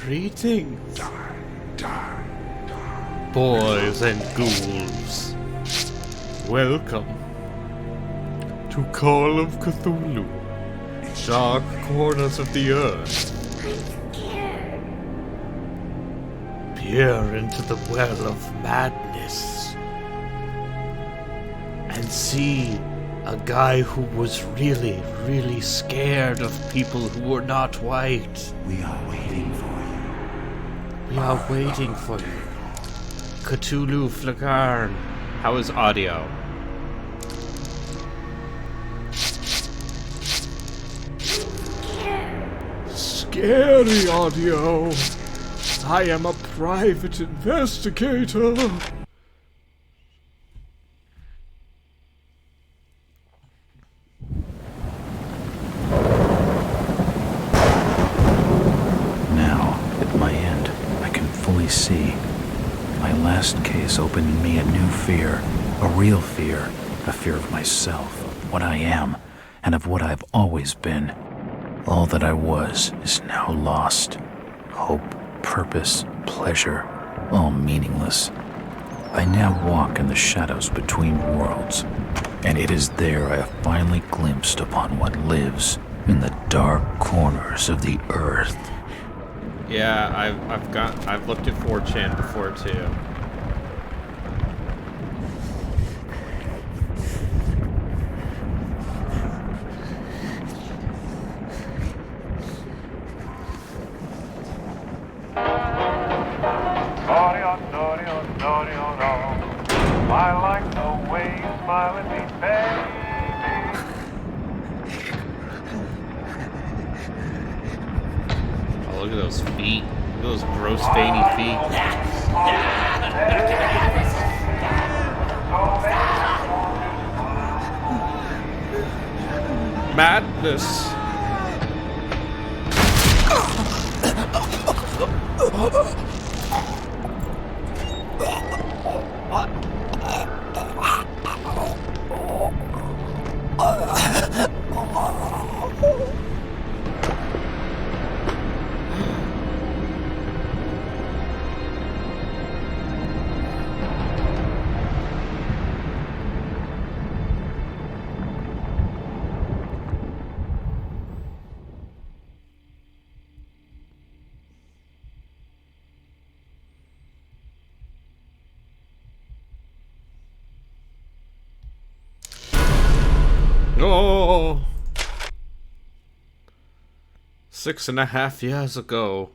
Greetings, boys and ghouls. Welcome to Call of Cthulhu, dark corners of the earth. Peer into the well of madness and see a guy who was really, really scared of people who were not white. We are waiting for you. We are waiting for you. Cthulhu Flakarn. How is audio? Scary audio. I am a private investigator. Now, at my end, I can fully see. My last case opened in me a new fear, a real fear, a fear of myself, of what I am, and of what I've always been. All that I was is now lost. Hope, purpose, pleasure, all meaningless. I now walk in the shadows between worlds, and it is there I have finally glimpsed upon what lives in the dark corners of the earth. Yeah, I've looked at 4chan before too. I like the way you smile at me, baby. Oh, look at those feet. Look at those gross, veiny feet. Madness. Oh, 6.5 years ago.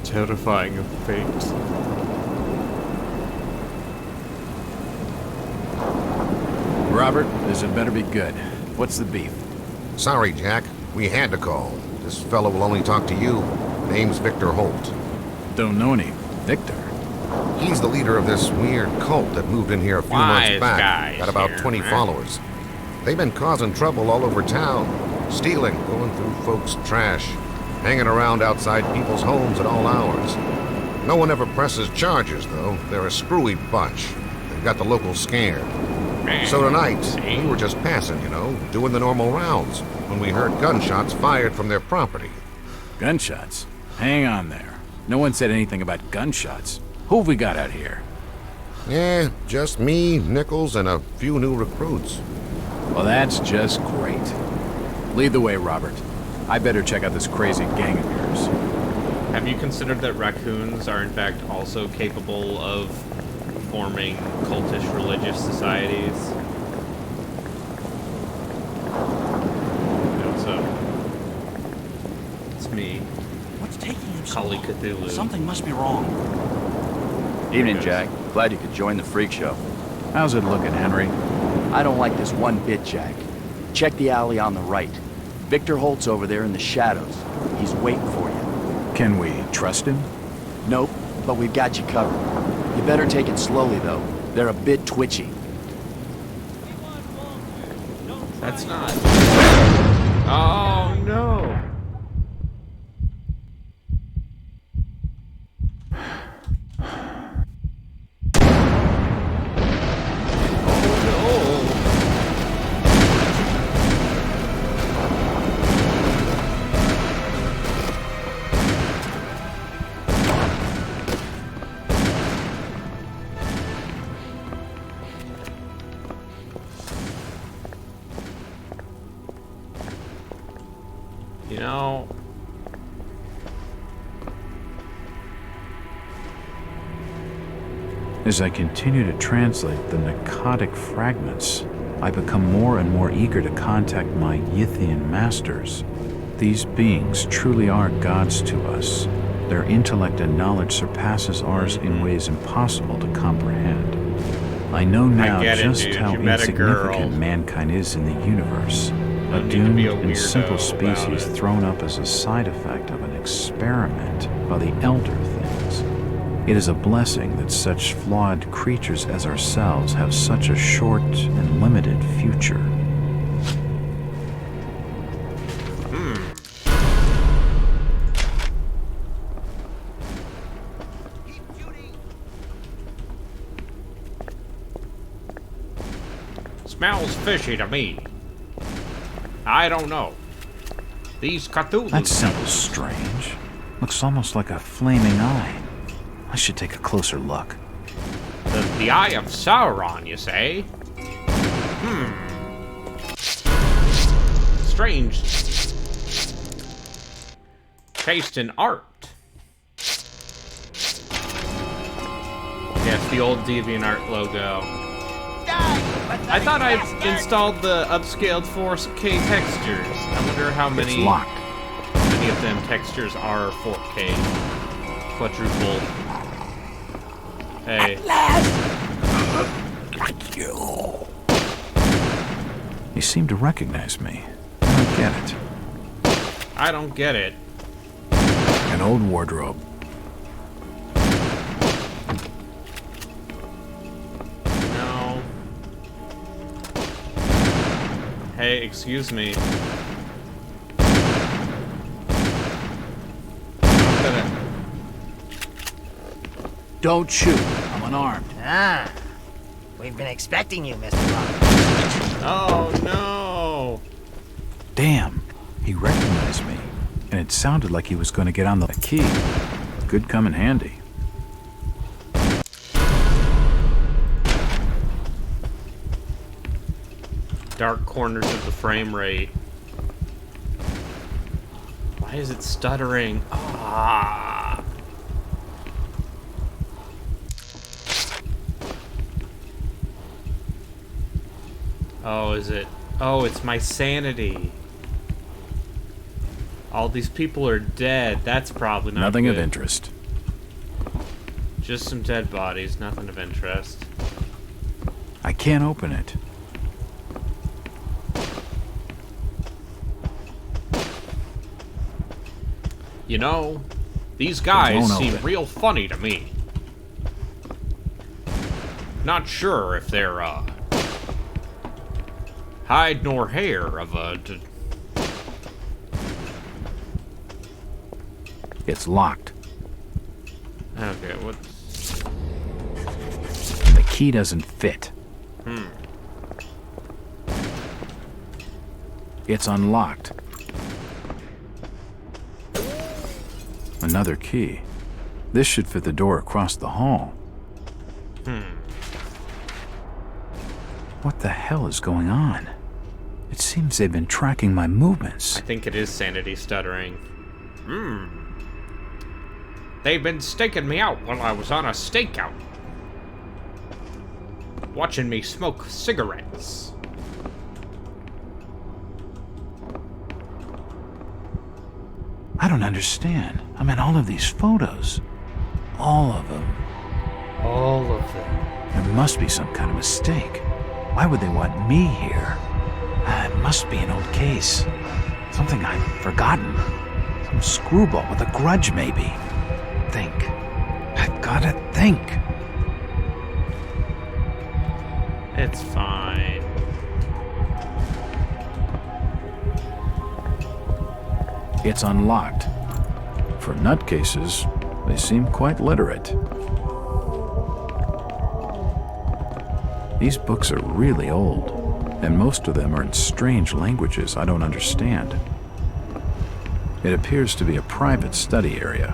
Terrifying fate. Robert, this had better be good. What's the beef? Sorry, Jack. We had to call. This fellow will only talk to you. Name's Victor Holt. Don't know any. Victor? He's the leader of this weird cult that moved in here a few months back. Got about 20 followers. They've been causing trouble all over town. Stealing, going through folks' trash, hanging around outside people's homes at all hours. No one ever presses charges, though. They're a screwy bunch. They've got the locals scared. So tonight, we were just passing, doing the normal rounds, when we heard gunshots fired from their property. Gunshots? Hang on there. No one said anything about gunshots. Who have we got out here? Yeah, just me, Nichols, and a few new recruits. Well, that's just great. Lead the way, Robert. I better check out this crazy gang of yours. Have you considered that raccoons are in fact also capable of forming cultish religious societies? So, it's me, What's taking him so Kali long? Cthulhu. Something must be wrong. Evening, Jack. Glad you could join the freak show. How's it looking, Henry? I don't like this one bit, Jack. Check the alley on the right. Victor Holt's over there in the shadows. He's waiting for you. Can we trust him? Nope, but we've got you covered. You better take it slowly, though. They're a bit twitchy. That's not. Oh, no. You know, As I continue to translate the narcotic fragments, I become more and more eager to contact my Yithian masters. These beings truly are gods to us. Their intellect and knowledge surpasses ours in ways impossible to comprehend. I know now just how insignificant mankind is in the universe. A doomed and simple species thrown up as a side effect of an experiment by the elder things. It is a blessing that such flawed creatures as ourselves have such a short and limited future. Smells fishy to me. I don't know. These Cthulhu... That symbol's strange. Looks almost like a flaming eye. I should take a closer look. The Eye of Sauron, you say? Strange. Taste in art. Yes, the old DeviantArt logo. I thought I installed the upscaled 4K textures. I wonder how many... It's locked. Many of them textures are 4K. Quadruple. Hey. You seem to recognize me. I don't get it. I don't get it. An old wardrobe. No. Hey, excuse me. Don't shoot. I'm unarmed. Ah, we've been expecting you, Mr. Robert. Oh, no. Damn, he recognized me. And it sounded like he was going to get on the key. Could come in handy. Dark corners of the frame rate. Why is it stuttering? Ah. Oh, is it? Oh, it's my sanity. All these people are dead. That's probably not Nothing good. of interest. Just some dead bodies, nothing of interest. I can't open it. You know, these guys won't seem open. real funny to me. Not sure if they're, hide nor hair of a... It's locked. Okay, what's... The key doesn't fit. It's unlocked. Another key. This should fit the door across the hall. What the hell is going on? It seems they've been tracking my movements. I think it is sanity stuttering. They've been staking me out while I was on a stakeout. Watching me smoke cigarettes. I don't understand. I mean, all of these photos. All of them. All of them. There must be some kind of mistake. Why would they want me here? It must be an old case. Something I've forgotten. Some screwball with a grudge, maybe. Think. I've gotta think. It's fine. It's unlocked. For nutcases, they seem quite literate. These books are really old, and most of them are in strange languages I don't understand. It appears to be a private study area.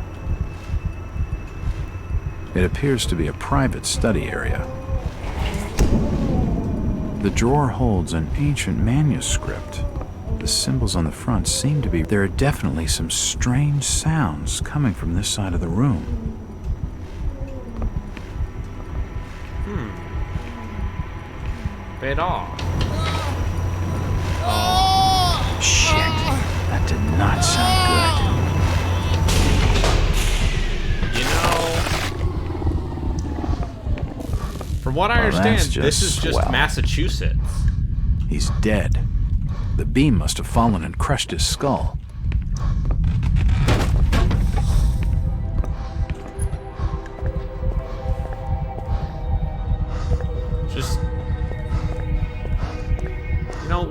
The drawer holds an ancient manuscript. The symbols on the front seem to be... There are definitely some strange sounds coming from this side of the room. Bit off. Shit, that did not sound You know, from what I understand, this is just Massachusetts. He's dead. The beam must have fallen and crushed his skull. Just...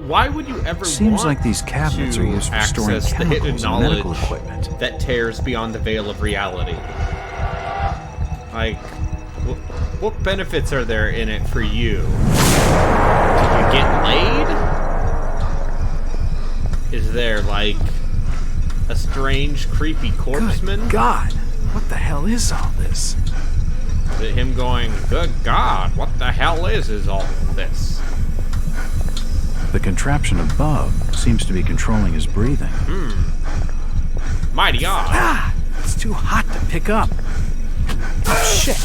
why would you ever Seems want like these cabinets are used for storing access the hidden chemicals and medical knowledge equipment that tears beyond the veil of reality? Like, what benefits are there in it for you? Did you get laid? Is there, like, a strange, creepy corpseman? Good God, what the hell is all this? Is it him going, good God, what the hell is all this? The contraption above seems to be controlling his breathing. Mighty odd. Ah! It's too hot to pick up. Oh, shit.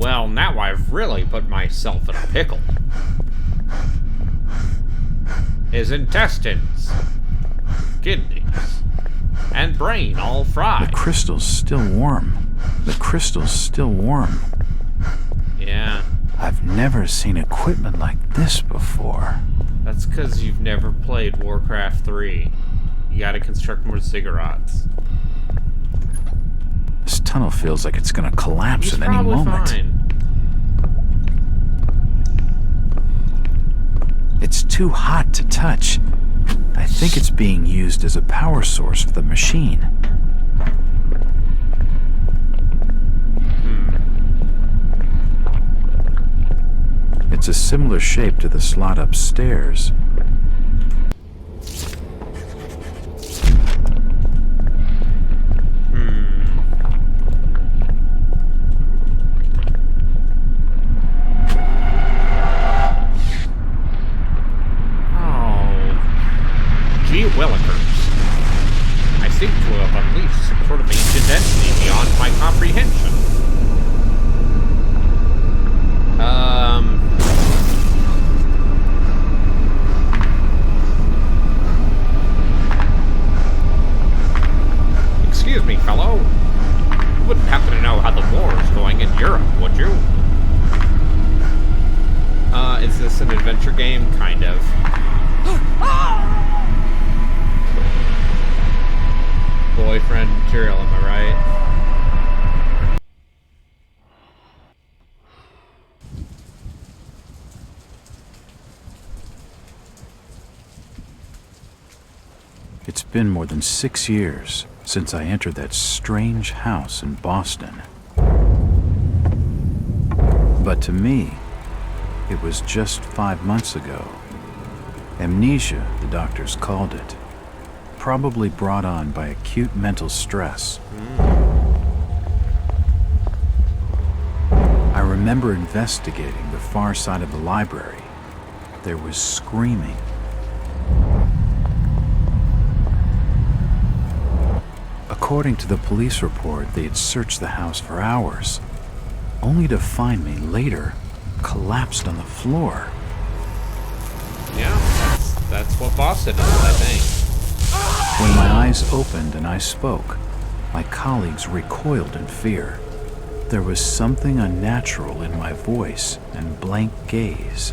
Well, now I've really put myself in a pickle. His intestines, kidneys, and brain all fried. The crystal's still warm. Yeah. I've never seen equipment like this before. That's because you've never played Warcraft 3. You gotta construct more ziggurats. This tunnel feels like it's gonna collapse He's at any moment. Fine. It's too hot to touch. I think it's being used as a power source for the machine. It's a similar shape to the slot upstairs. Willikers. I seem to have unleashed some sort of ancient entity beyond my comprehension. Excuse me, fellow. You wouldn't happen to know how the war is going in Europe, would you? Is this an adventure game? Kind of. Boyfriend material, am I right? It's been more than 6 years since I entered that strange house in Boston. But to me, it was just 5 months ago. Amnesia, the doctors called it. Probably brought on by acute mental stress. I remember investigating the far side of the library. There was screaming. According to the police report, they had searched the house for hours, only to find me later collapsed on the floor. Yeah, that's what Boston is, I think. When my eyes opened and I spoke, my colleagues recoiled in fear. There was something unnatural in my voice and blank gaze.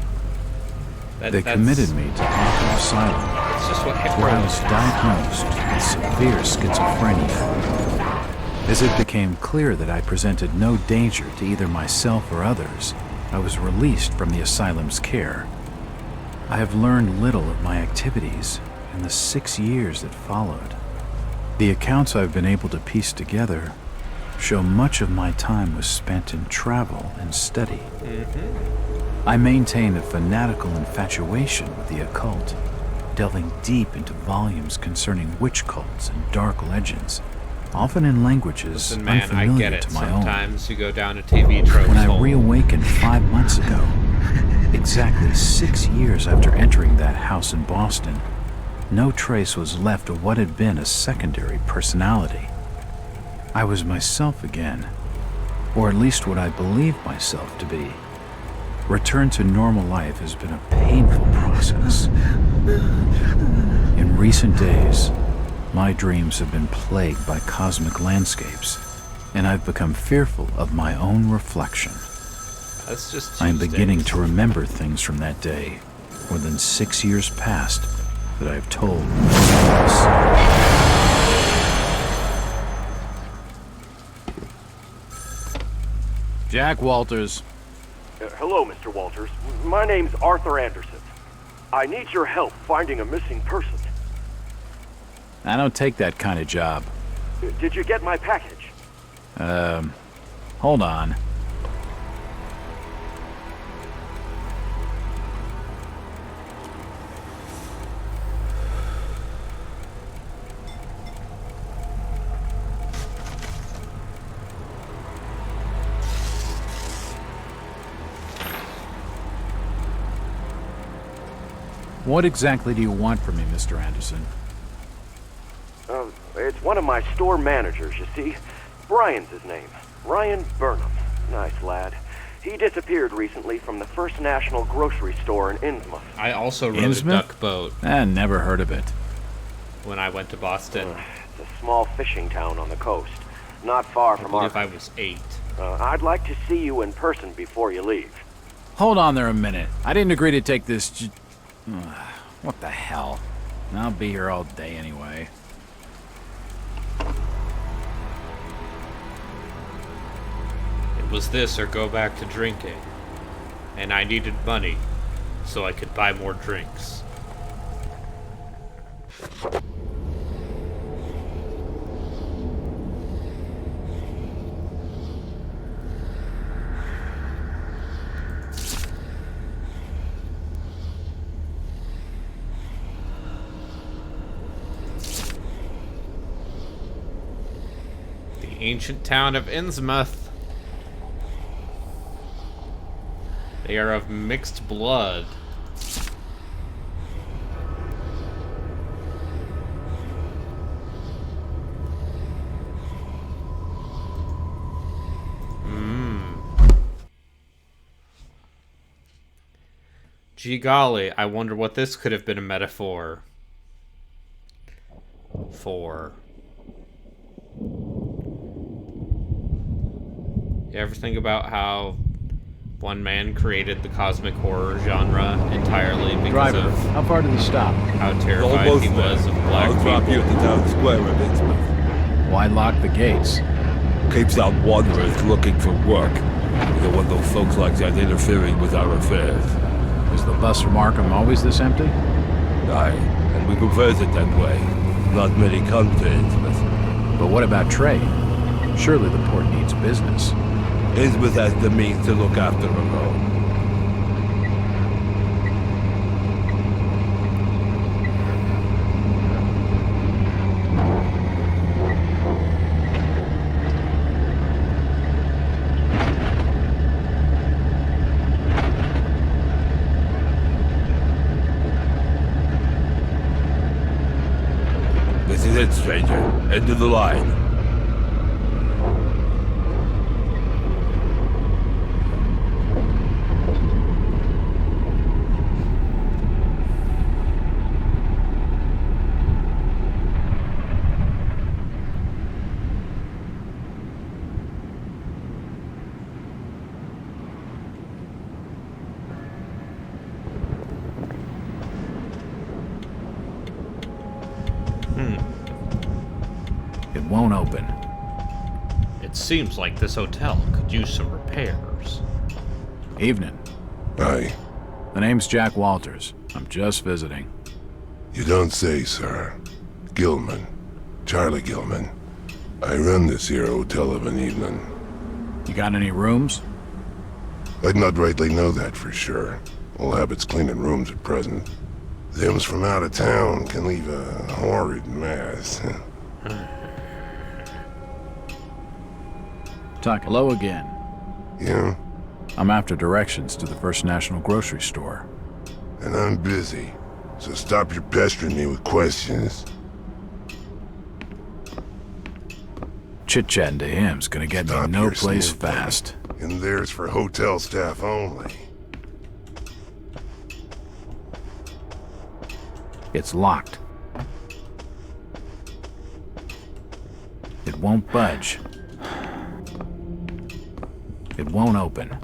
They committed me to Arkham Asylum, That's just what where I was diagnosed with severe schizophrenia. As it became clear that I presented no danger to either myself or others, I was released from the asylum's care. I have learned little of my activities in the 6 years that followed. The accounts I've been able to piece together show much of my time was spent in travel and study. I maintain a fanatical infatuation with the occult, delving deep into volumes concerning witch cults and dark legends, often in languages Listen, man, I unfamiliar get it. to my Sometimes you go down a TV tropes When I hole. reawakened 5 months ago, exactly 6 years after entering that house in Boston, no trace was left of what had been a secondary personality. I was myself again, or at least what I believed myself to be. Return to normal life has been a painful process. In recent days, my dreams have been plagued by cosmic landscapes, and I've become fearful of my own reflection. That's just I am Tuesdays. beginning to remember things from that day, more than 6 years past, that I have told no one else. Jack Walters. Hello, Mr. Walters. My name's Arthur Anderson. I need your help finding a missing person. I don't take that kind of job. Did you get my package? Hold on. What exactly do you want from me, Mr. Anderson? It's one of my store managers, you see. Brian's his name. Ryan Burnham. Nice lad. He disappeared recently from the First National grocery store in Innsmouth. I also rode Innsmouth? a duck boat Never heard of it. when I went to Boston. It's a small fishing town on the coast, not far I from believe I Arkham. was 8. I'd like to see you in person before you leave. Hold on there a minute. I didn't agree to take this what the hell? I'll be here all day anyway. It was this or go back to drinking. And I needed money so I could buy more drinks. The ancient town of Innsmouth. They are of mixed blood. Gee golly, I wonder what this could have been a metaphor for. You ever think about how one man created the cosmic horror genre entirely because Driver, of how far did he stop? how terrified he was of black I'll drop you at people? the town square of Innsmouth. Why lock the gates? Keeps out wanderers looking for work. We don't want those folks like that interfering with our affairs. Is the bus from Arkham always this empty? Aye, and we prefers it that way. Not many come to Innsmouth. But what about trade? Surely the port needs business. Innsmouth has the means to look after her own. This is it, stranger. End of the line. won't open. It seems like this hotel could use some repairs. Evening. Aye. The name's Jack Walters. I'm just visiting. You don't say, sir. Gilman. Charlie Gilman. I run this here hotel of an evening. You got any rooms? I'd not rightly know that for sure. All habits cleaning rooms at present. Them's from out of town can leave a horrid mess. Talk hello again. Yeah? I'm after directions to the First National grocery store. And I'm busy, so stop your pestering me with questions. Chit-chatting to him's gonna get me no place fast. And there's for hotel staff only. It's locked. It won't budge. It won't open.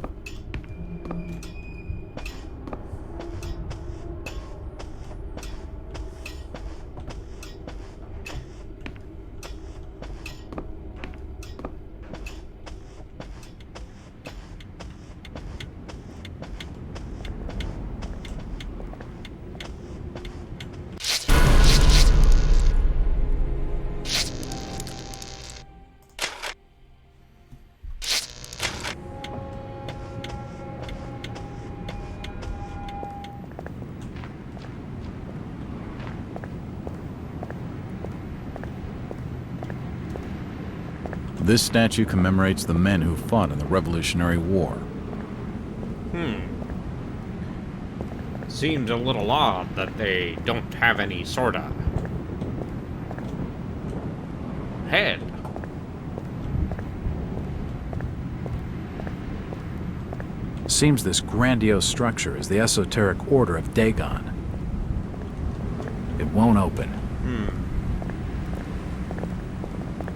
This statue commemorates the men who fought in the Revolutionary War. Seems a little odd that they don't have any sort of head. Seems this grandiose structure is the esoteric order of Dagon. It won't open.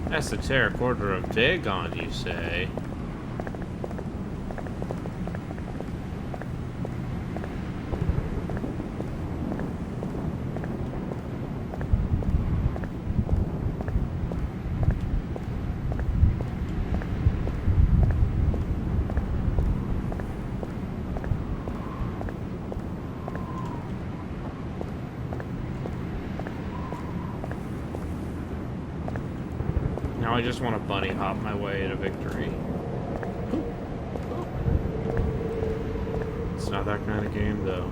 Esoteric Order of Dagon, you say? Now I just want to bunny hop my way to victory. It's not that kind of game, though.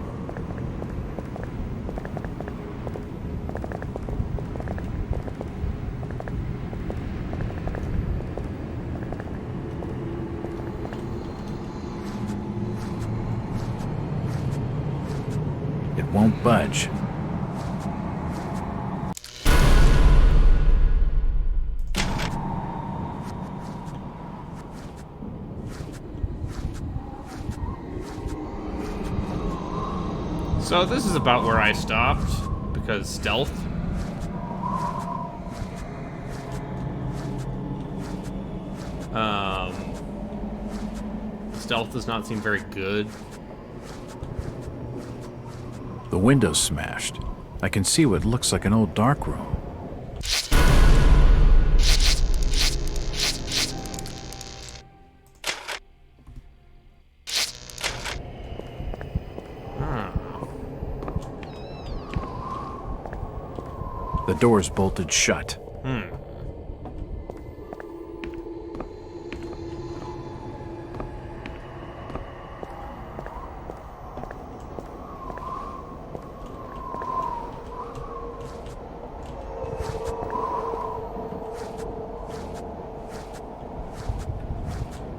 It won't budge. So this is about where I stopped, because stealth. Stealth does not seem very good. The window's smashed. I can see what looks like an old dark room. The door's bolted shut.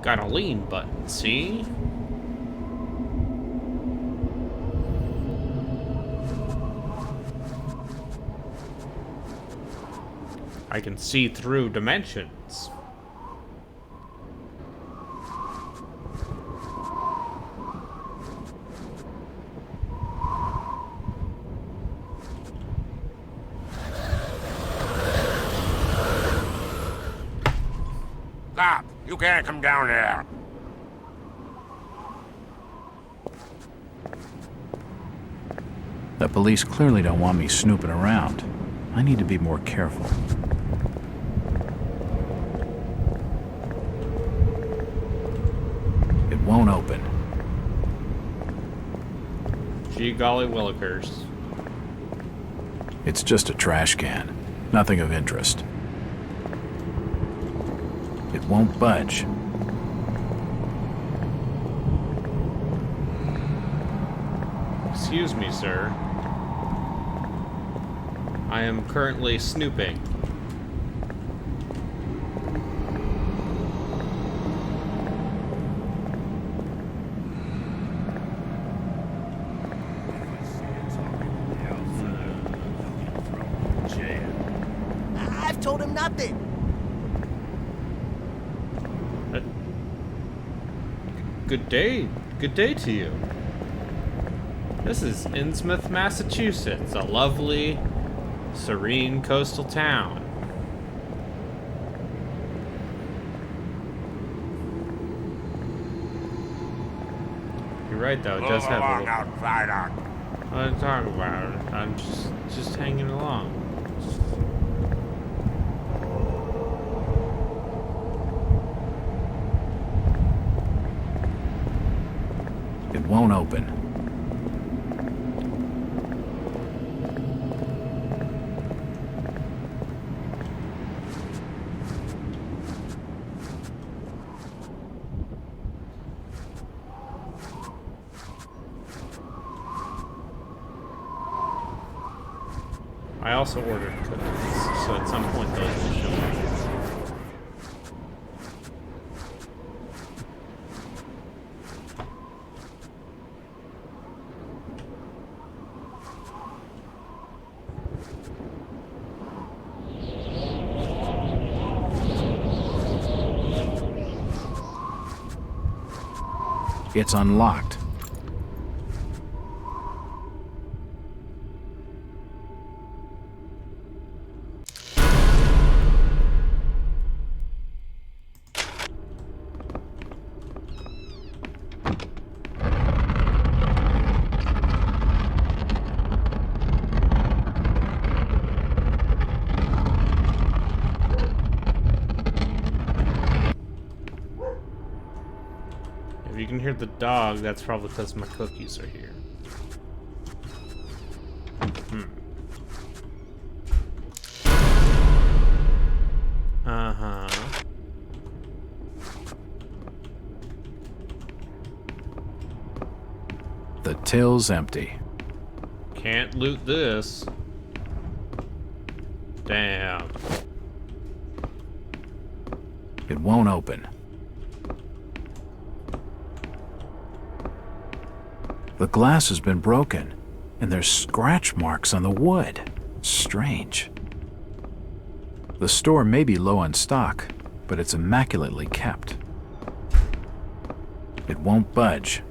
Got a lean button, see? I can see through dimensions. Stop! You can't come down there! The police clearly don't want me snooping around. I need to be more careful. Gee golly willikers. It's just a trash can. Nothing of interest. It won't budge. Excuse me, sir. I am currently snooping. I've told him nothing. Good day. Good day to you. This is Innsmouth, Massachusetts, a lovely, serene coastal town. You're right, though. It does have a little... outsider. What are you talking about? I'm just hanging along. It won't open. I also ordered cookies, so at some point those will show up. It's unlocked. If you can hear the dog, that's probably because my cookies are here. Uh-huh. The till's empty. Can't loot this. Damn. It won't open. The glass has been broken, and there's scratch marks on the wood. Strange. The store may be low on stock, but it's immaculately kept. It won't budge.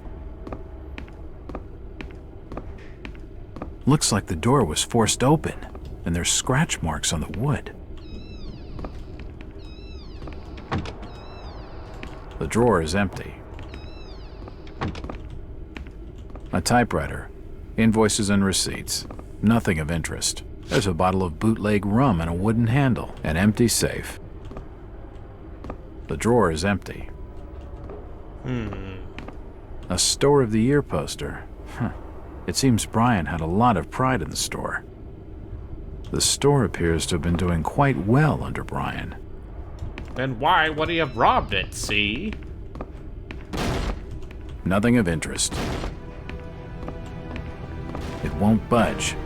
Looks like the door was forced open, and there's scratch marks on the wood. The drawer is empty. A typewriter, invoices and receipts, nothing of interest. There's a bottle of bootleg rum and a wooden handle, an empty safe. The drawer is empty. A Store of the Year poster. It seems Brian had a lot of pride in the store. The store appears to have been doing quite well under Brian. Then why would he have robbed it, see? Nothing of interest. It won't budge.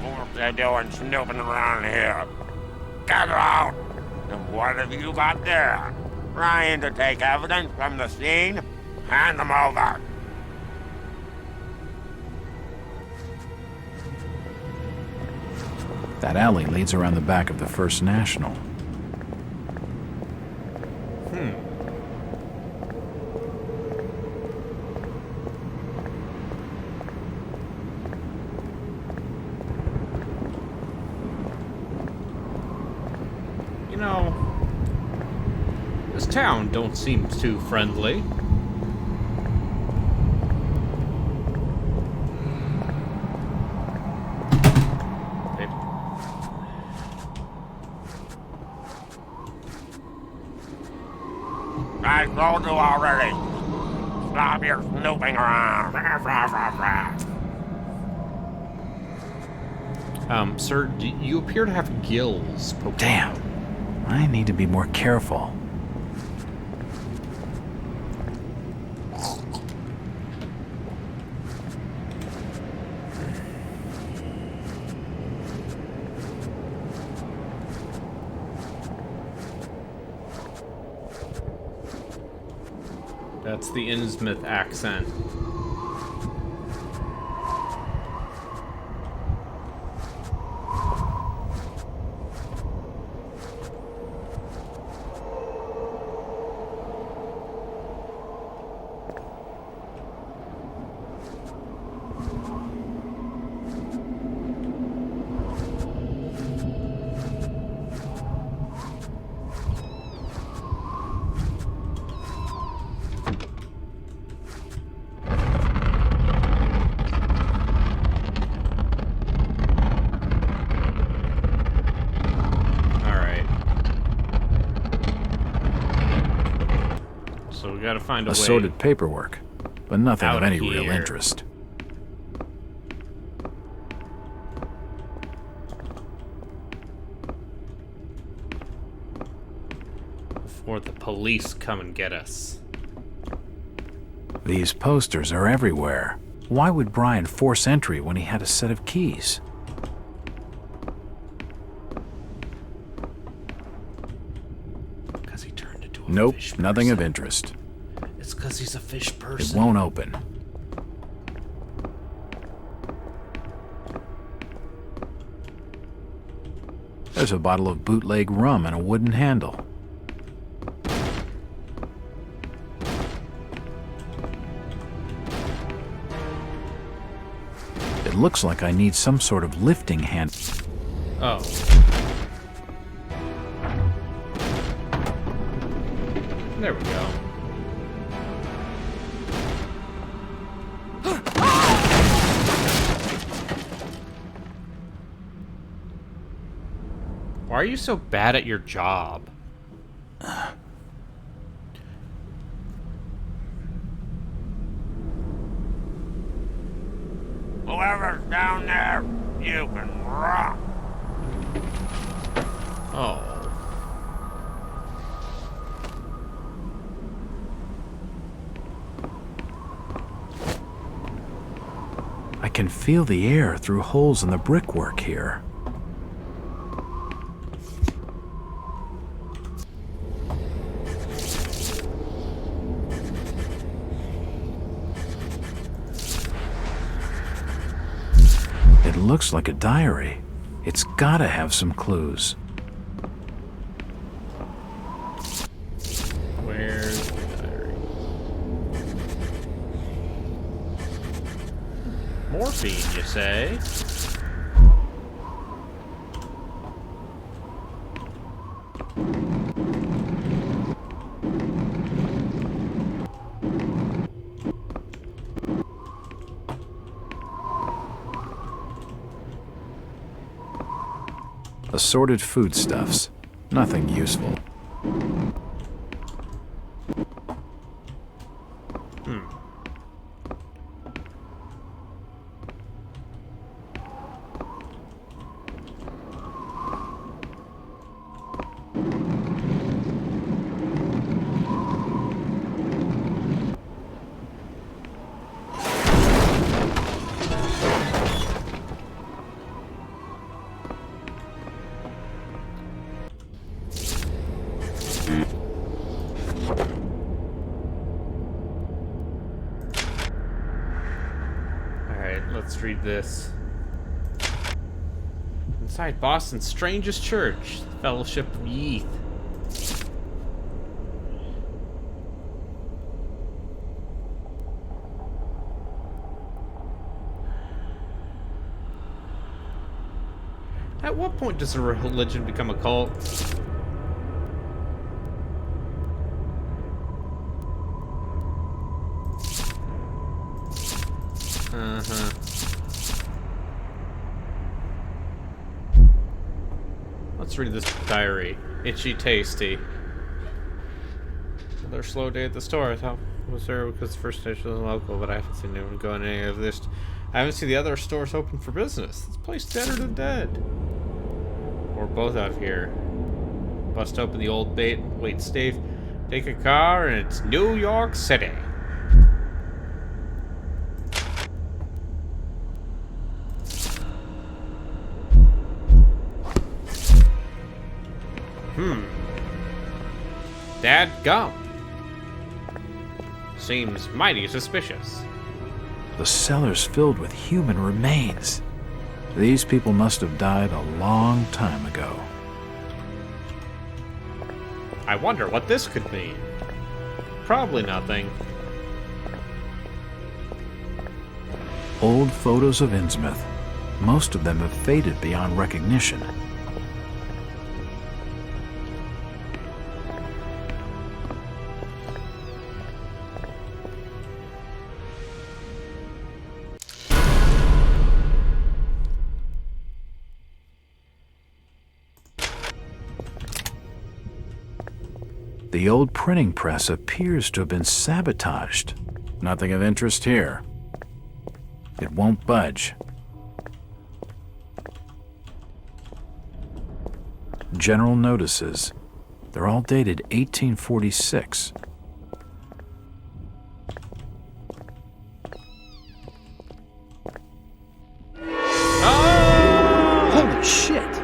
What they're doing snooping around here? Get out! And what have you got there? Trying to take evidence from the scene? Hand them over. That alley leads around the back of the First National. You know, this town don't seem too friendly. I told you already. Stop your snooping around. Sir, you appear to have gills. Damn. I need to be more careful. That's the Innsmouth accent. Gotta find a way assorted paperwork, but nothing of any here. real interest. Before the police come and get us. These posters are everywhere. Why would Brian force entry when he had a set of keys? Because he turned into a Nope, fish nothing person. of interest. It's because he's a fish It person. won't open. There's a bottle of bootleg rum and a wooden handle. It looks like I need some sort of lifting hand. Oh. There we go. Why are you so bad at your job? Whoever's down there, you can rock. Oh. I can feel the air through holes in the brickwork here. It looks like a diary. It's gotta have some clues. Where's the diary? Morphine, you say? Assorted foodstuffs. Nothing useful. Let's read this. Inside Boston's strangest church, the Fellowship of Yeath. At what point does a religion become a cult? Uh-huh. Let's read this diary. Itchy tasty. Another slow day at the store. I thought was there because the first station was local, but I haven't seen anyone go in any of this. I haven't seen the other stores open for business. This place deader than dead. We're both out here. Bust open the old wait safe, take a car, and it's New York City. Dadgum. Seems mighty suspicious. The cellar's filled with human remains. These people must have died a long time ago. I wonder what this could mean. Probably nothing. Old photos of Innsmouth. Most of them have faded beyond recognition. The old printing press appears to have been sabotaged. Nothing of interest here. It won't budge. General notices. They're all dated 1846. Holy shit!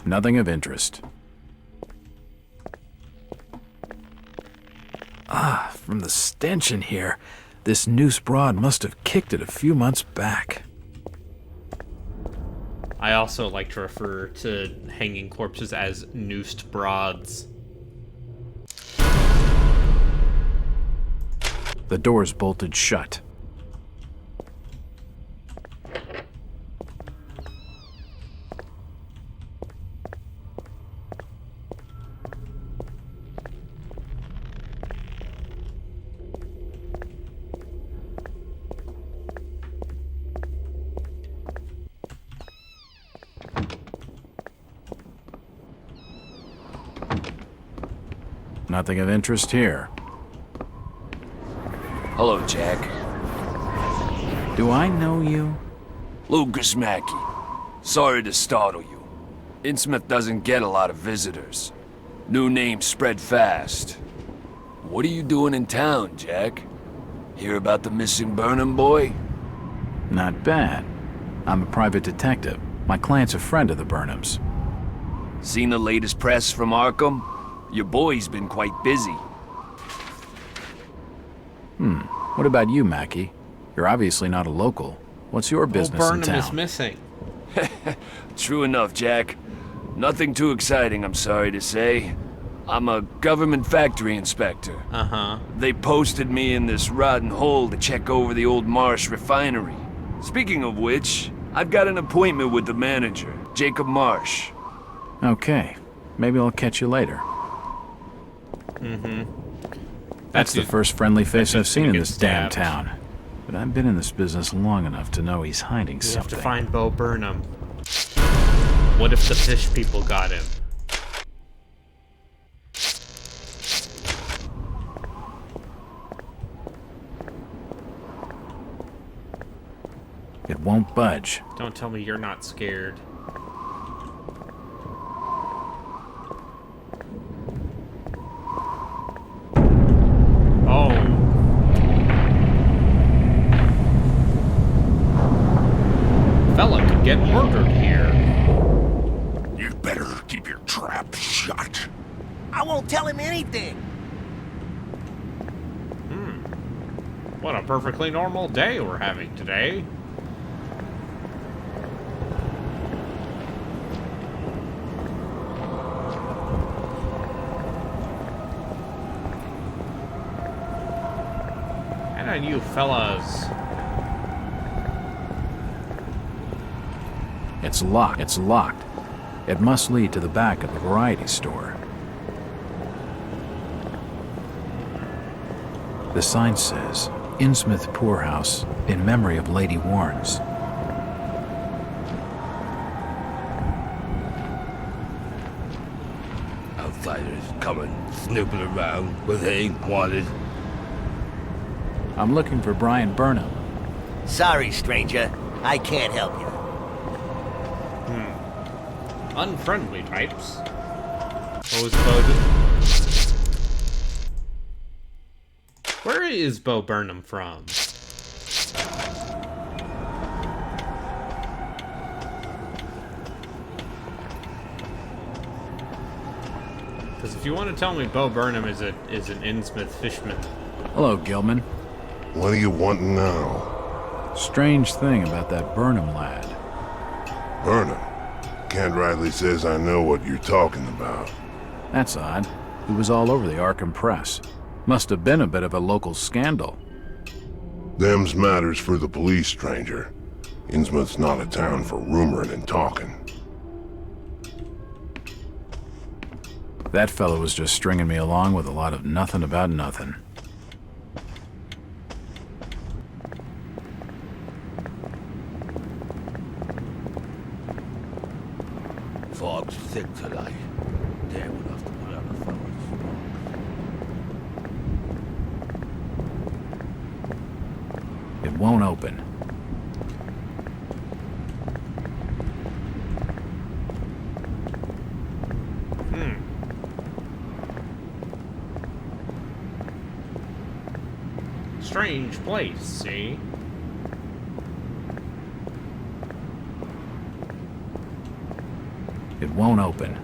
Nothing of interest. From the stench in here, this noose broad must have kicked it a few months back. I also like to refer to hanging corpses as noosed broads. The door's bolted shut. Nothing of interest here. Hello, Jack. Do I know you? Lucas Mackey. Sorry to startle you. Innsmouth doesn't get a lot of visitors. New names spread fast. What are you doing in town, Jack? Hear about the missing Burnham boy? Not bad. I'm a private detective. My client's a friend of the Burnhams. Seen the latest press from Arkham? Your boy's been quite busy. What about you, Mackie? You're obviously not a local. What's your business in Burnham town? is missing. True enough, Jack. Nothing too exciting, I'm sorry to say. I'm a government factory inspector. Uh-huh. They posted me in this rotten hole to check over the old Marsh refinery. Speaking of which, I've got an appointment with the manager, Jacob Marsh. Okay. Maybe I'll catch you later. That's the first friendly face I've seen in this damn town. But I've been in this business long enough to know he's hiding We have to something. find Bo Burnham. What if the fish people got him? It won't budge. Don't tell me you're not scared. Oh. Fella could get murdered here. You'd better keep your trap shut. I won't tell him anything. What a perfectly normal day we're having today. And on you fellas. It's locked. It's locked. It must lead to the back of the variety store. The sign says, Innsmouth Poorhouse, in memory of Lady Warnes. Outsiders coming, snooping around. What they wanted. I'm looking for Brian Burnham. Sorry, stranger. I can't help you. Unfriendly types. What was Bo? Where is Bo Burnham from? Because if you want to tell me Bo Burnham is an Innsmouth fishman. Hello, Gilman. What do you want now? Strange thing about that Burnham lad. Burnham? Kent Riley says I know what you're talking about. That's odd. He was all over the Arkham Press. Must have been a bit of a local scandal. Them's matters for the police, stranger. Innsmouth's not a town for rumoring and talking. That fellow was just stringing me along with a lot of nothing about nothing. Fog's thick tonight. Damn enough to put out a fellas. It won't open. Strange place, see? It won't open.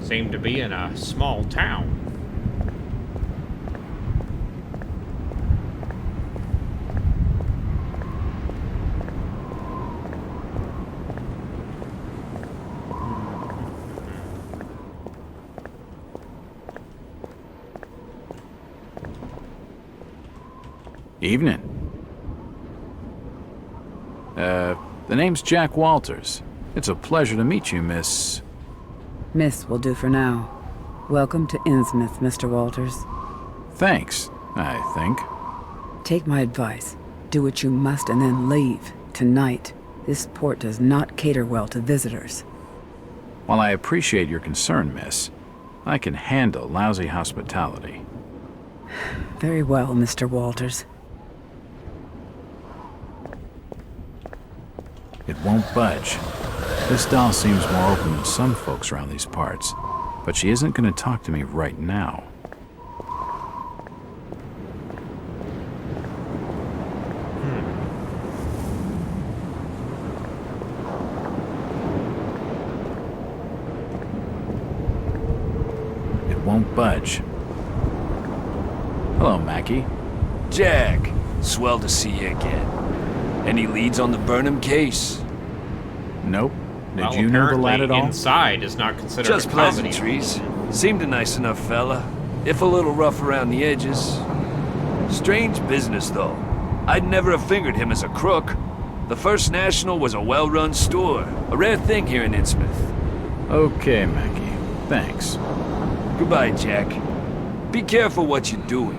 Seem to be in a small town. Evening. The name's Jack Walters. It's a pleasure to meet you, Miss... Miss will do for now. Welcome to Innsmouth, Mr. Walters. Thanks, I think. Take my advice. Do what you must and then leave. Tonight. This port does not cater well to visitors. While I appreciate your concern, miss, I can handle lousy hospitality. Very well, Mr. Walters. It won't budge. This doll seems more open than some folks around these parts, but she isn't going to talk to me right now. It won't budge. Hello, Mackie. Jack, swell to see you again. Any leads on the Burnham case? Nope. Did Well, you know the lad at all? Inside is not considered Just a comedy. pleasantries. Seemed a nice enough fella, if a little rough around the edges. Strange business, though. I'd never have fingered him as a crook. The First National was a well-run store, a rare thing here in Innsmouth. Okay, Mackie. Thanks. Goodbye, Jack. Be careful what you're doing.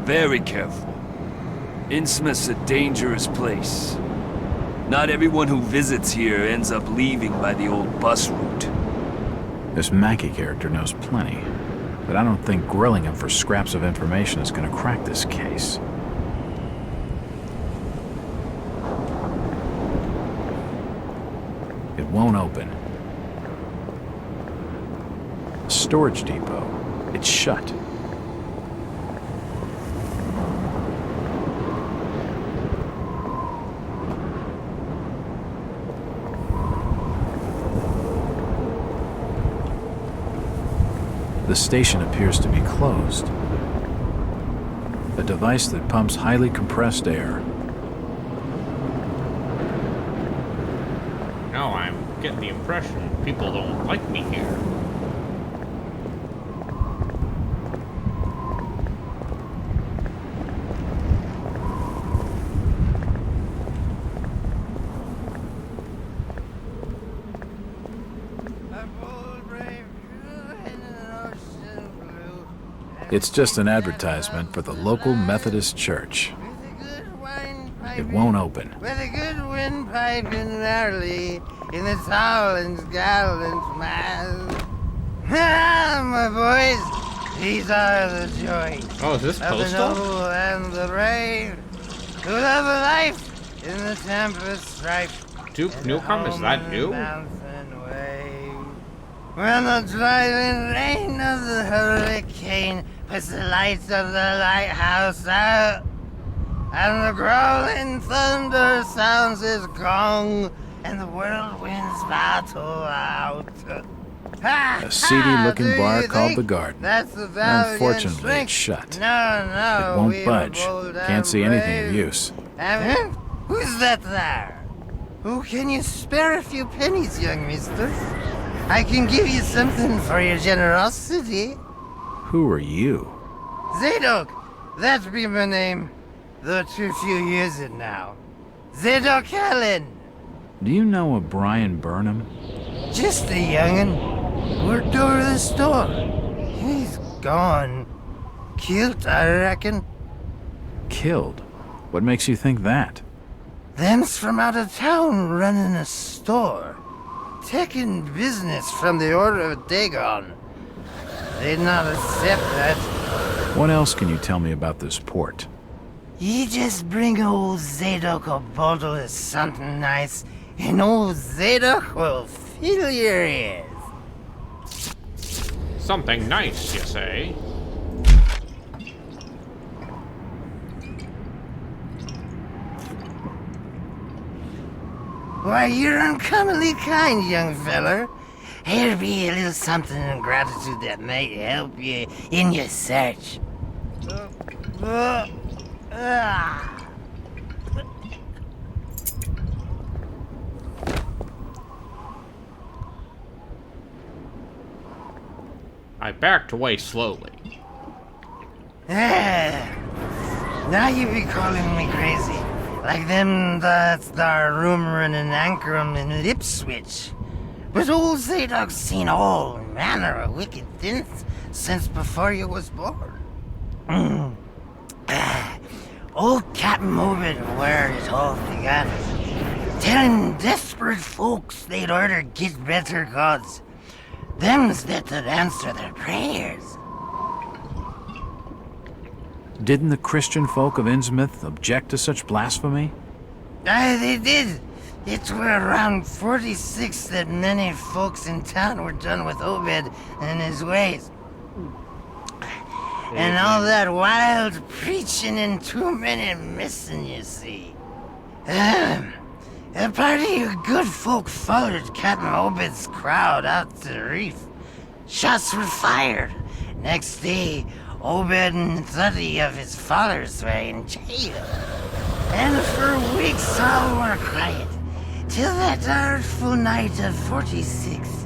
Very careful. Innsmouth's a dangerous place. Not everyone who visits here ends up leaving by the old bus route. This Mackie character knows plenty, but I don't think grilling him for scraps of information is going to crack this case. It won't open. Storage depot. It's shut. The station appears to be closed. A device that pumps highly compressed air. No, I'm getting the impression people don't like me here. It's just an advertisement for the local Methodist church. It won't open. With a good windpipe in early, in the tall and gallant mass. My boys, these are the joys Oh, is this of the postal? noble and the brave, who love a life in the tempest strife. Duke Nukem, is that new? When the driving rain of the hurricane puts the lights of the lighthouse out, and the growling thunder sounds his gong, and the whirlwinds battle out. A seedy-looking bar called The Garden. That's the valiant Unfortunately, strength. it's shut. No, It won't we budge. were bold Can't and see anything of brave. use. Who's that there? Who can you spare a few pennies, young mister? I can give you something for your generosity. Who are you? Zadok, that be my name. Though too few use it now. Zadok Allen. Do you know a Brian Burnham? Just a young'un. Worked over the store. He's gone. Killed, I reckon. Killed? What makes you think that? Them's from out of town running a store. Taking business from the Order of Dagon. They'd not accept that. What else can you tell me about this port? You just bring old Zadok a bottle of something nice, and old Zadok will fill your ears. Something nice, you say? Why, you're uncommonly kind, young feller. Here be a little something in gratitude that might help you in your search. I backed away slowly. Now you be calling me crazy. Like them that's there rumoring in Ankrum and Ipswich. But old Zadok's seen all manner of wicked things since before you was born. Old Captain Obed where it all began. Telling desperate folks they'd order get better gods. Them's that'd answer their prayers. Didn't the Christian folk of Innsmouth object to such blasphemy? Aye, they did. It were around 46 that many folks in town were done with Obed and his ways. And all that wild preaching and too many missing, you see. A party of good folk followed Captain Obed's crowd out to the reef. Shots were fired. Next day, Obed and 30 of his followers were in jail. And for weeks all were quiet. Till that artful night of 46.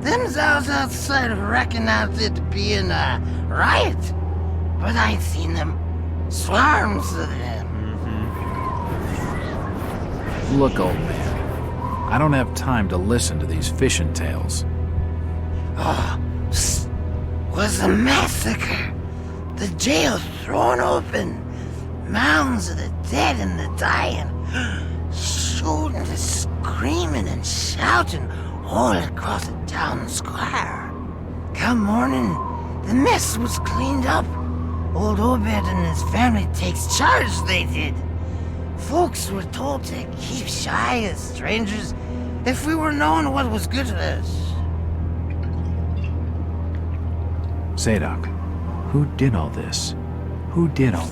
Them's out outside reckoned out it being a riot. But I'd seen them. Swarms of them. Look, old man. I don't have time to listen to these fishing tales. Oh, was a massacre. The jail thrown open. Mounds of the dead and the dying. Shooting and screaming and shouting all across the town square. Come morning, the mess was cleaned up. Old Obed and his family takes charge, they did. Folks were told to keep shy as strangers if we were knowing what was good for us. Zadok, who did all this? Who did all...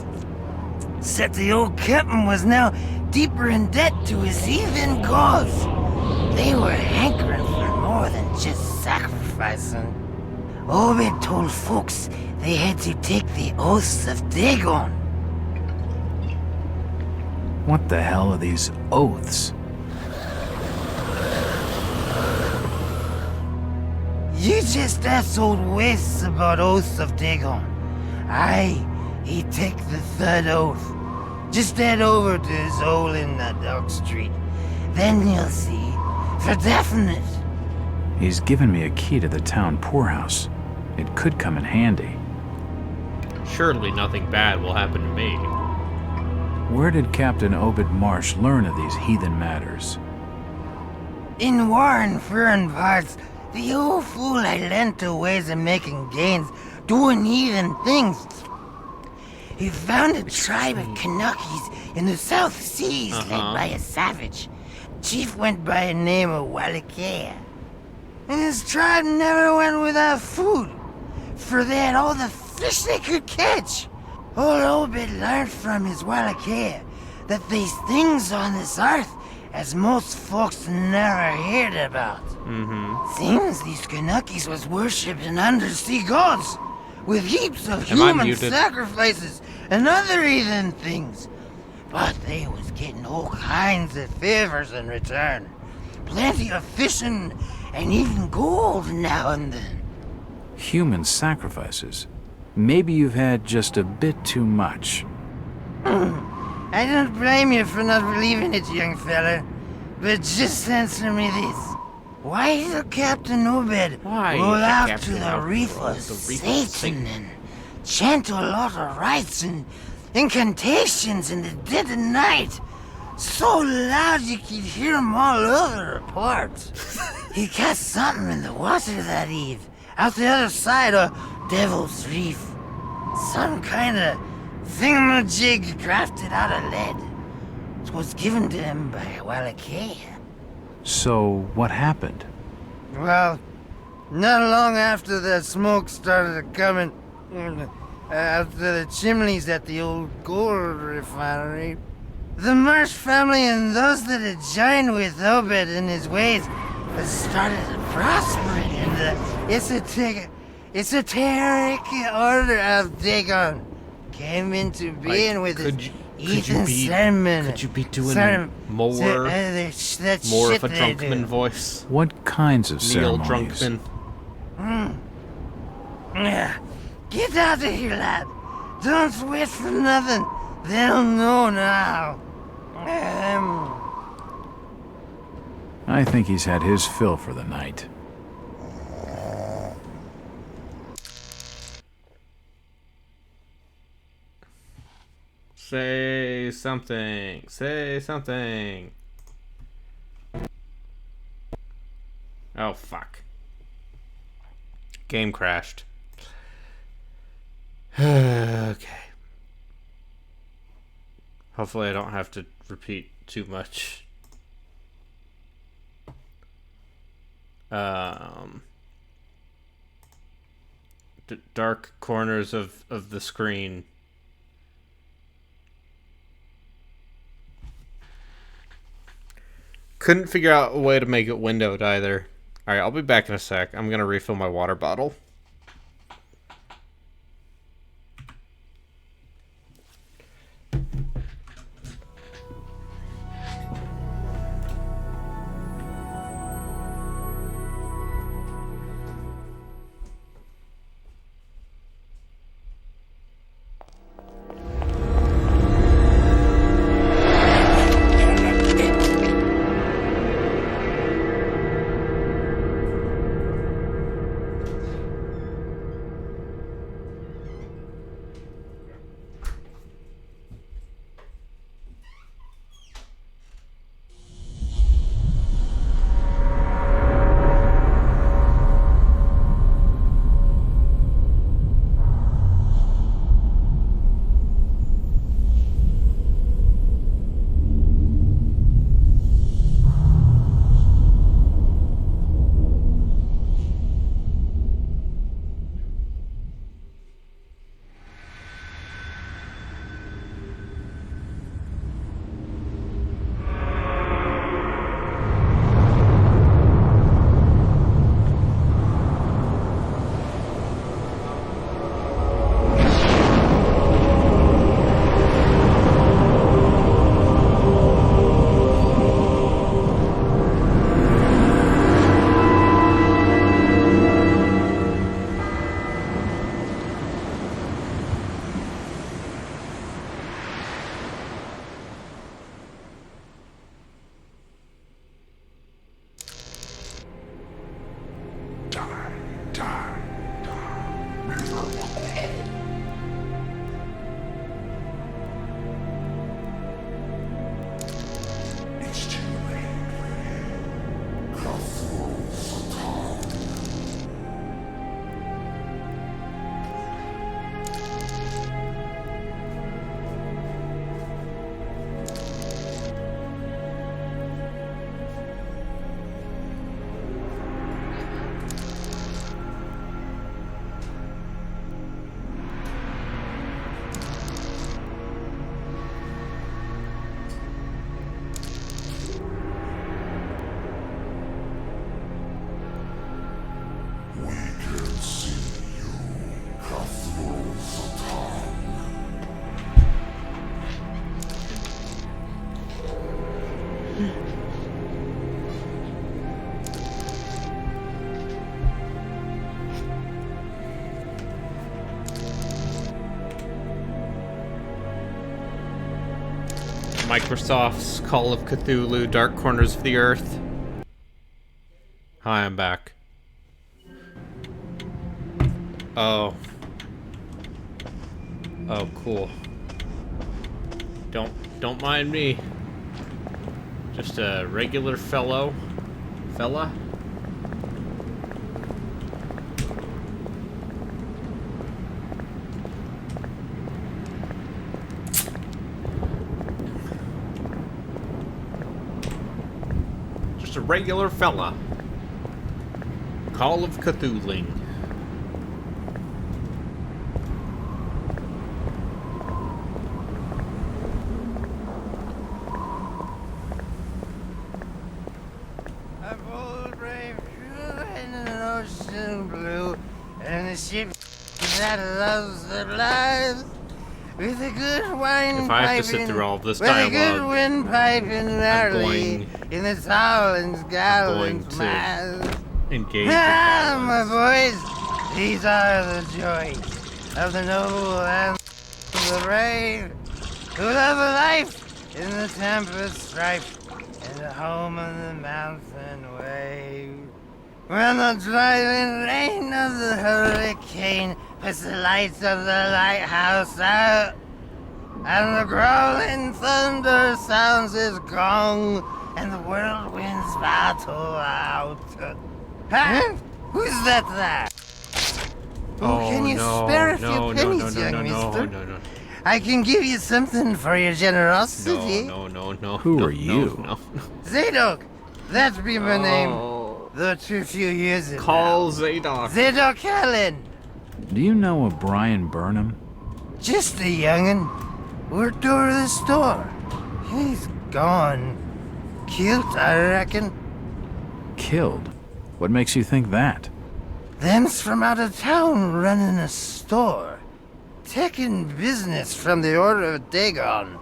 Said the old captain was now deeper in debt to his heathen gods. They were hankering for more than just sacrificing. Obed told folks they had to take the oaths of Dagon. What the hell are these oaths? You just asked old Wes about oaths of Dagon. Aye, he take the third oath. Just head over to his hole in the Dog Street. Then you'll see, for definite. He's given me a key to the town poorhouse. It could come in handy. Surely nothing bad will happen to me. Where did Captain Obed Marsh learn of these heathen matters? In war and foreign parts, the old fool had learned to ways of making gains, doing heathen things. He found a tribe of Kanakis in the South Seas led by a savage. Chief went by the name of Wallachia. And his tribe never went without food, for they had all the fish they could catch. Old Obed learned from his Wallachia that these things on this earth as most folks never heard about. Seems these Kanakis was worshipping undersea gods, with heaps of human sacrifices and other heathen things. But they was getting all kinds of favors in return. Plenty of fishing and even gold now and then. Human sacrifices? Maybe you've had just a bit too much. I don't blame you for not believing it, young fella. But just answer me this. Why did Captain Obed roll out to the reef of Satan and chant a lot of rites and incantations in the dead of night? So loud you could hear him all over the port. He cast something in the water that eve, out the other side of Devil's Reef. Some kind of thingamajig crafted out of lead. It was given to him by Wallachia. So, what happened? Well, not long after the smoke started coming out of the chimneys at the old gold refinery, the Marsh family and those that had joined with Obed in his ways started prospering in the esoteric order of Dagon. Came into being with his Ethan sermon. Could you be doing more of a drunkman voice? What kinds of Neil ceremonies? Drunkman. Yeah. Get out of here, lad. Don't wait for nothing. They'll know now. I think he's had his fill for the night. Say something. Say something. Oh, fuck. Game crashed. Okay. Hopefully I don't have to repeat too much. Dark corners of the screen. Couldn't figure out a way to make it windowed either. Alright, I'll be back in a sec. I'm gonna refill my water bottle. Microsoft's Call of Cthulhu, Dark Corners of the Earth. Hi, I'm back. Oh. Oh, cool. Don't mind me. Just a regular fella. Just a regular fella. Call of Cthulhu. A bold, brave crew in an ocean blue, and a ship that loves their lives. With a good wine If I have to sit through all this with a good dialogue, windpipe in early, going- in the towel and going scowling to engage Ah, with my violence. boys, these are the joys of the noble and the brave, who love a life in the tempest strife, and a home on the mountain wave. When the driving rain of the hurricane puts the lights of the lighthouse out, and the growling thunder sounds his gong, and the whirlwinds battle out. Huh? Who's that there? Oh, can you spare a few pennies, young mister? No. I can give you something for your generosity. No. Who no, are you? No. Zadok! That be my name. Though too few years ago. Call Zadok. Zadok Allen! Do you know a Brian Burnham? Just a young'un. Worked over the store. He's gone. Killed, I reckon. Killed? What makes you think that? Them's from out of town running a store. Taking business from the Order of Dagon.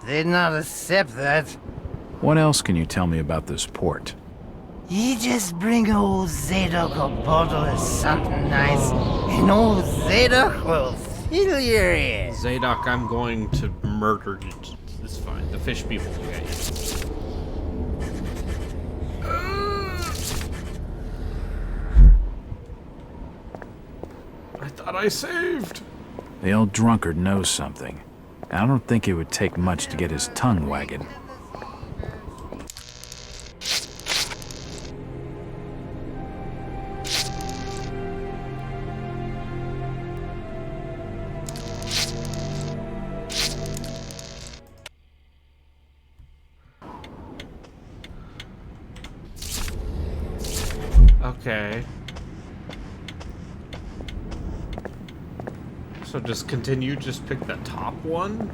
They'd not accept that. What else can you tell me about this port? You just bring old Zadok a bottle of something nice, and old Zadok will fill your ear. Zadok, I'm going to murder you. It's fine. The fish people will get you. I thought I saved. The old drunkard knows something. I don't think it would take much to get his tongue wagging. Okay. So just continue, just pick the top one?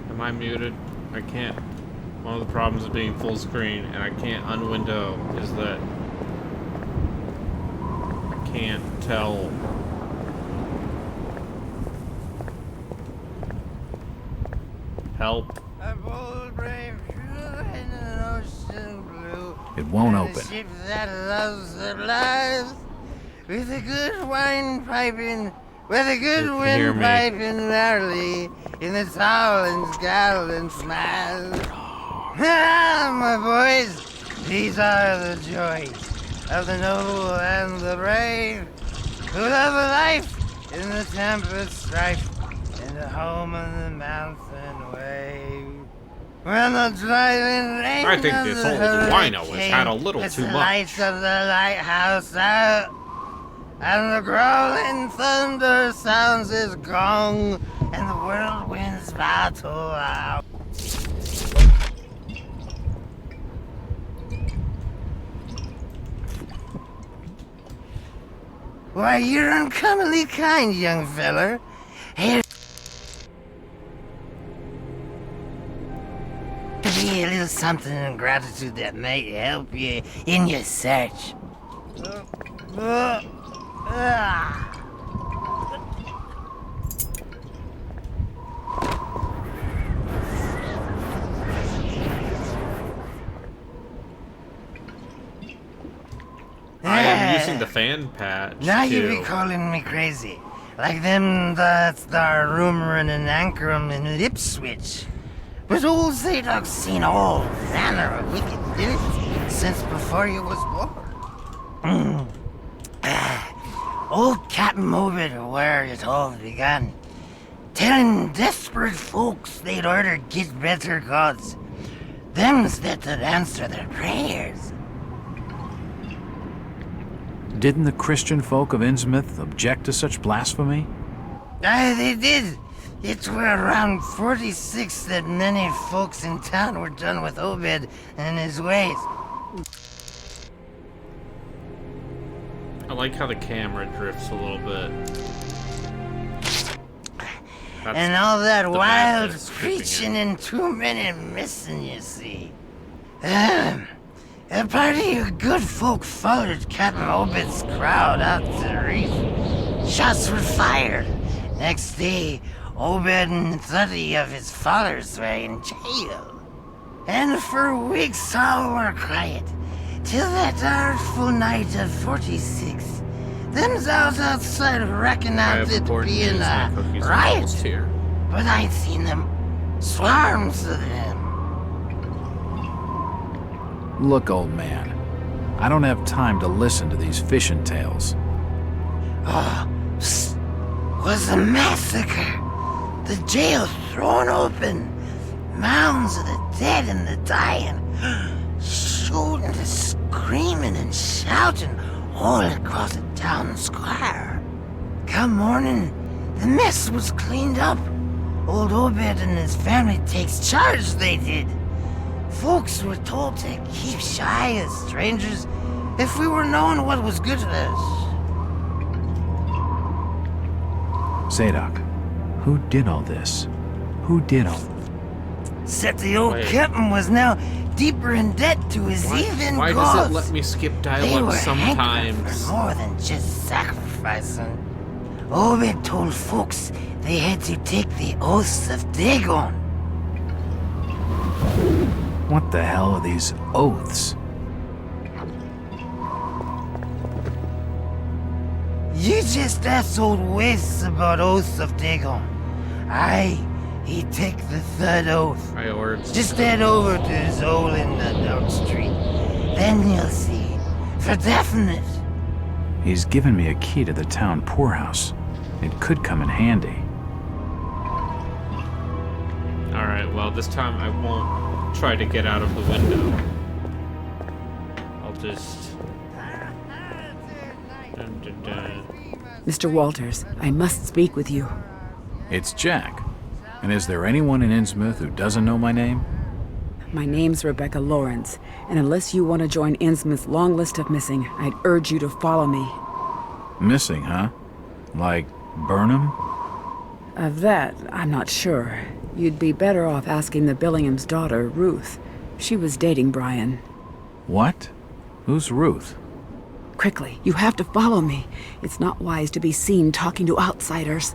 Am I muted? I can't. One of the problems of being full screen and I can't unwindow is that I can't tell. Help. A bold, brave crew in an ocean blue. It won't and open. A ship that loves their lives. With a good wine piping, with a good You can hear wind me. piping early, in the towel and scowl and smile. Ah, my boys, these are the joys of the noble and the brave, who love a life in the tempest strife, and a home on the mountain wave. When the driving rain I think of this the old wino has hurricane had a little puts too the much. lights of the lighthouse out, and the growling thunder sounds his gong, and the whirlwinds battle out. Why, you're uncommonly kind, young feller. Here be a little something in gratitude that might help you in your search. using the fan patch. Now you too. be calling me crazy. Like them that's are rumoring in Ankrum and Ipswich. But old Zadok's seen all manner of wicked things since before you was born. Old Captain Obed, where it all began, telling desperate folks they'd order get better gods. Them's that would answer their prayers. Didn't the Christian folk of Innsmouth object to such blasphemy? Aye, they did. It were around 46 that many folks in town were done with Obed and his ways. I like how the camera drifts a little bit. That's and all that the wild madness preaching and too many missing, you see. A party of good folk followed Captain Obed's crowd out to the reef. Shots were fired. Next day, Obed and 30 of his followers were in jail. And for weeks all were quiet, till that artful night of 46. Them's out outside racking out it being a riot. Here. But I'd seen them. Swarms of them. Look, old man, I don't have time to listen to these fishing tales. Oh, was a massacre. The jail thrown open. Mounds of the dead and the dying. Shooting, screaming and shouting all across the town square. Come morning, the mess was cleaned up. Old Obed and his family takes charge, they did. Folks were told to keep shy as strangers if we were knowing what was good for us. Zadok, who did all this? Who did all... Except the old captain was now deeper in debt to his heathen Why gods. does it let me skip They dialogue were sometimes? hankering for more than just sacrificing. Obed told folks they had to take the oaths of Dagon. What the hell are these oaths? You just asked old Wes about oaths of Dagon. Aye, he take the third oath. Just head over to his hole in the down street. Then you'll see. For definite. He's given me a key to the town poorhouse. It could come in handy. Alright, well, this time I won't try to get out of the window. I'll just... Dun, dun, dun. Mr. Walters, I must speak with you. It's Jack. And is there anyone in Innsmouth who doesn't know my name? My name's Rebecca Lawrence, and unless you want to join Innsmouth's long list of missing, I'd urge you to follow me. Missing, huh? Like Burnham? Of that, I'm not sure. You'd be better off asking the Billingham's daughter, Ruth. She was dating Brian. What? Who's Ruth? Quickly, you have to follow me. It's not wise to be seen talking to outsiders.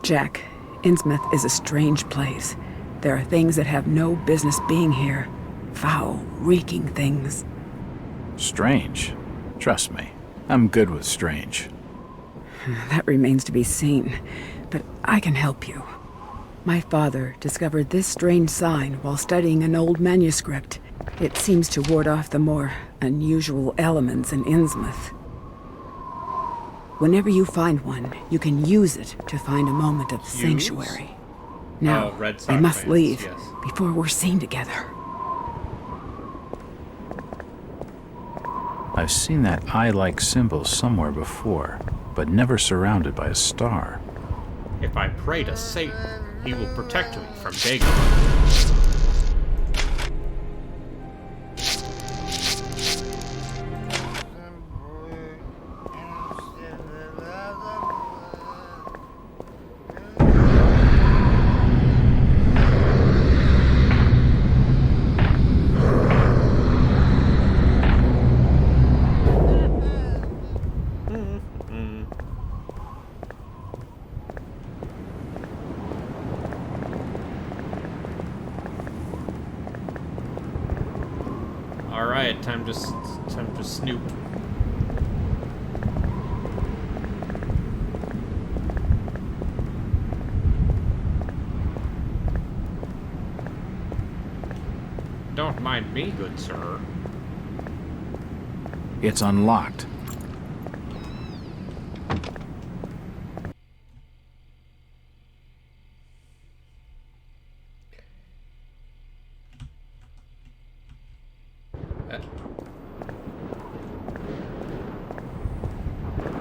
Jack, Innsmouth is a strange place. There are things that have no business being here. Foul, reeking things. Strange. Trust me, I'm good with strange. That remains to be seen, but I can help you. My father discovered this strange sign while studying an old manuscript. It seems to ward off the more unusual elements in Innsmouth. Whenever you find one, you can use it to find a moment of sanctuary. Now, I must leave before we're seen together. I've seen that eye-like symbol somewhere before, but never surrounded by a star. If I pray to Satan, he will protect me from Dagon. Alright, time to snoop. Don't mind me, good sir. It's unlocked.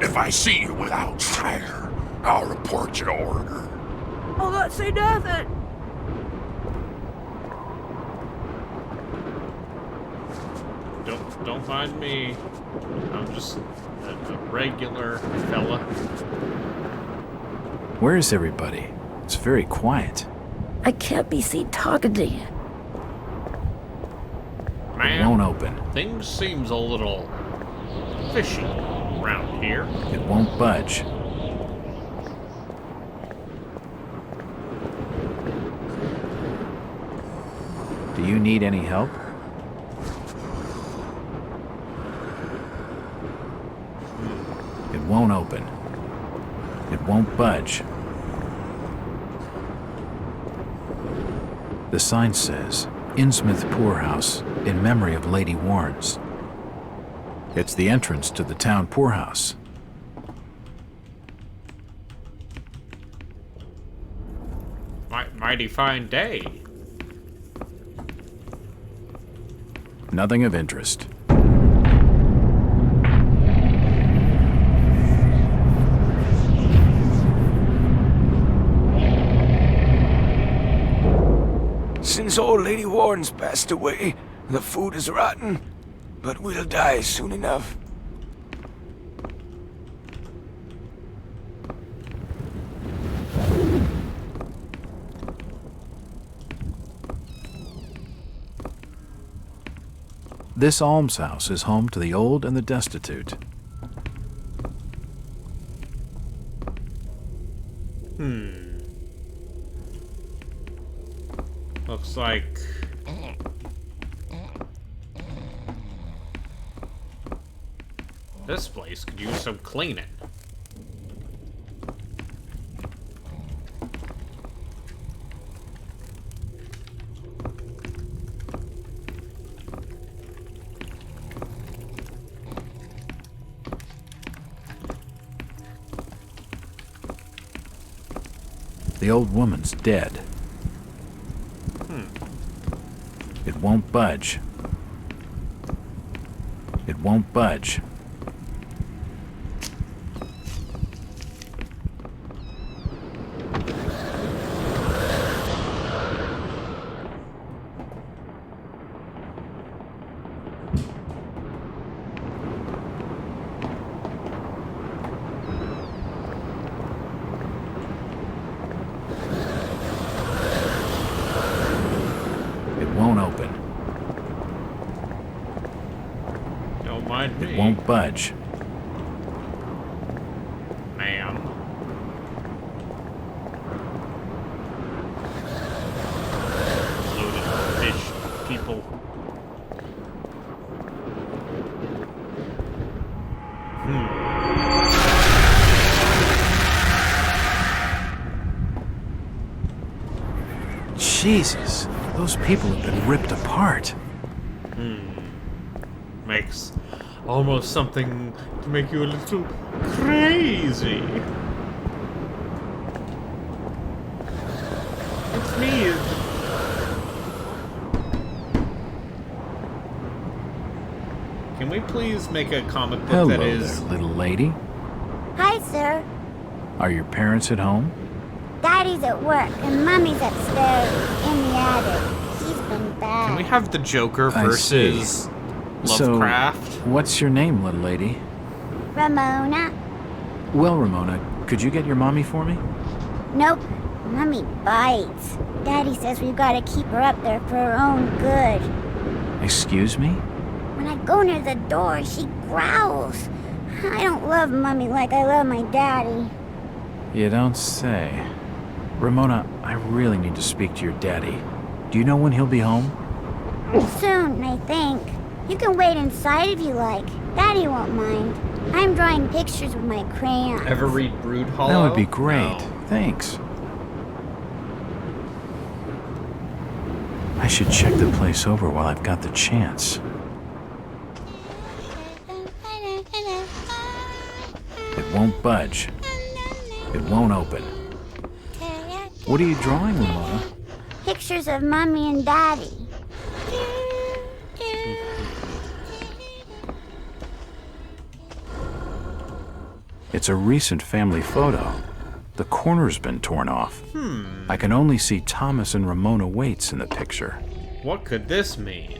If I see you without fire, I'll report you to order. I'll not say nothing. Don't mind me. I'm just a regular fella. Where is everybody? It's very quiet. I can't be seen talking to you. Man, It won't open. things seems a little fishy around here. It won't budge. Do you need any help? It won't open. It won't budge. The sign says, Innsmouth Poorhouse, in memory of Lady Warnes. It's the entrance to the town poorhouse. Mighty fine day. Nothing of interest. Since old Lady Warren's passed away, the food is rotten, but we'll die soon enough. This almshouse is home to the old and the destitute. Looks like... this place could use some cleaning. The old woman's dead. It won't budge. It won't budge. It won't budge. Ma'am. Loaded fish people. Jesus, those people have been ripped apart. Makes almost something to make you a little crazy. It's me. Can we please make a comic book Hello that is... there, little lady. Hi, sir. Are your parents at home? Daddy's at work, and Mommy's upstairs in the attic. She's been bad. Can we have the Joker versus Lovecraft? So, what's your name, little lady? Ramona? Well, Ramona, could you get your mommy for me? Nope. Mommy bites. Daddy says we've got to keep her up there for her own good. Excuse me? When I go near the door, she growls. I don't love Mommy like I love my daddy. You don't say. Ramona, I really need to speak to your daddy. Do you know when he'll be home? Soon, I think. You can wait inside if you like. Daddy won't mind. I'm drawing pictures with my crayons. Ever read Brood Hollow? That would be great. No. Thanks. I should check the place over while I've got the chance. It won't budge. It won't open. What are you drawing, Ramona? Pictures of Mommy and Daddy. It's a recent family photo. The corner's been torn off. I can only see Thomas and Ramona Waits in the picture. What could this mean?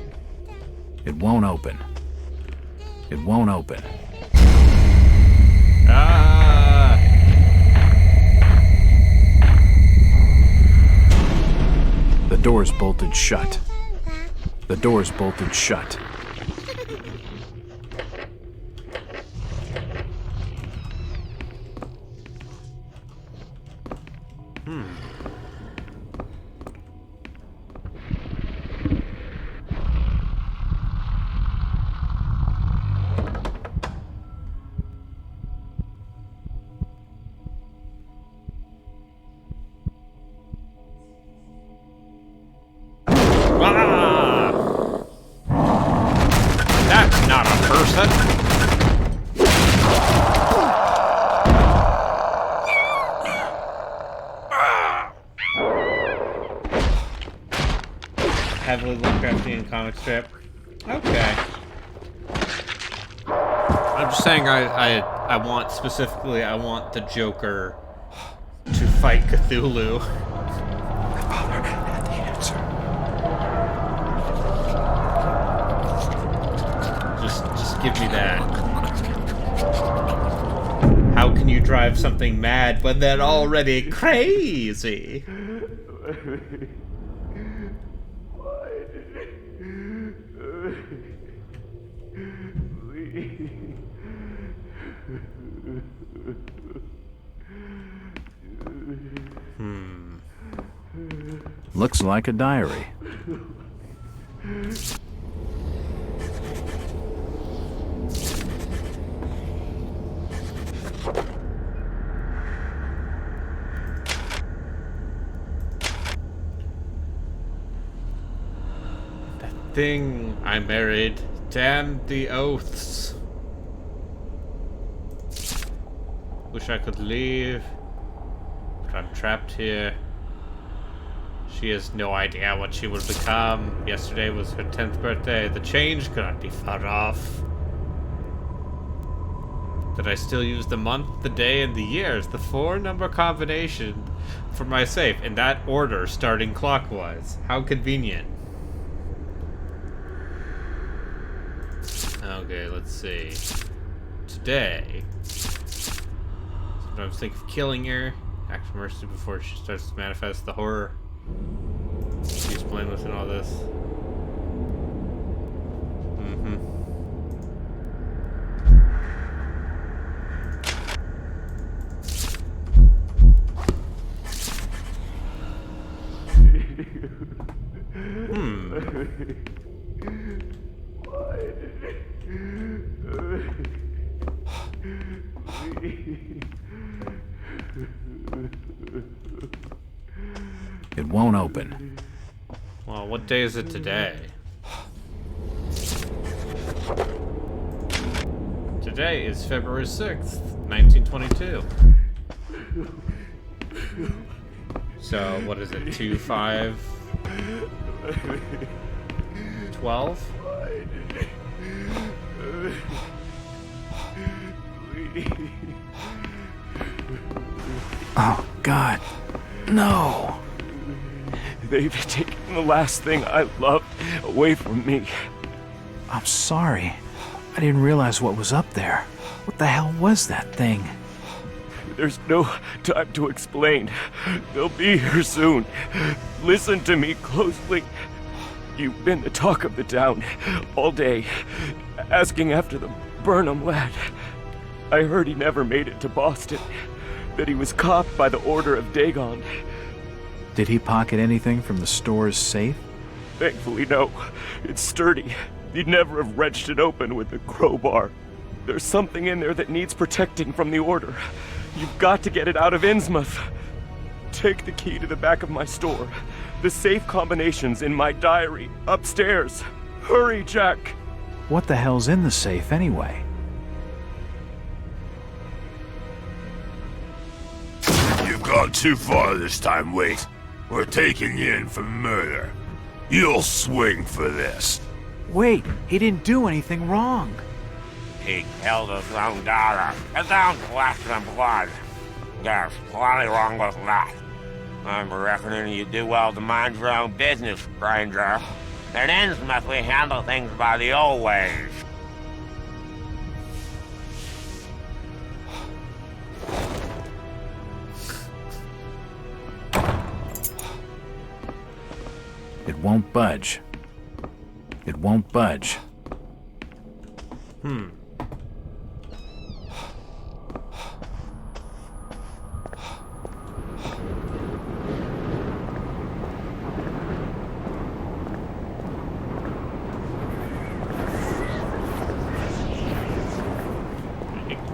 It won't open. It won't open. Ah! The door's bolted shut. The door's bolted shut. That's not a person. Heavily Lovecraftian comic strip. Okay. I'm just saying I want specifically, I want the Joker to fight Cthulhu. My father had the answer. Just give me that. How can you drive something mad when they're already crazy? Looks like a diary. That thing I married. Damn the oaths. Wish I could leave, but I'm trapped here. She has no idea what she will become. Yesterday was her 10th birthday. The change could not be far off. That I still use the month, the day, and the year as the 4-number combination for my safe, in that order, starting clockwise. How convenient. Okay, let's see. Today, sometimes think of killing her. Act of mercy before she starts to manifest the horror. She's blameless in all this. It won't open. Well, what day is it today? Today is February 6th, 1922. So, what is it? 2/5 12? Oh, God. No. They've taken the last thing I loved away from me. I'm sorry. I didn't realize what was up there. What the hell was that thing? There's no time to explain. They'll be here soon. Listen to me closely. You've been the talk of the town all day, asking after the Burnham lad. I heard he never made it to Boston, that he was caught by the order of Dagon. Did he pocket anything from the store's safe? Thankfully, no. It's sturdy. He'd never have wrenched it open with a crowbar. There's something in there that needs protecting from the Order. You've got to get it out of Innsmouth. Take the key to the back of my store. The safe combination's in my diary, upstairs. Hurry, Jack! What the hell's in the safe anyway? You've gone too far this time, Wait. We're taking you in for murder. You'll swing for this. Wait, he didn't do anything wrong. He killed his own daughter. It don't flesh and blood. There's plenty wrong with that. I'm reckoning you do well to mind your own business, stranger. In Innsmouth, we handle things by the old ways. It won't budge. It won't budge.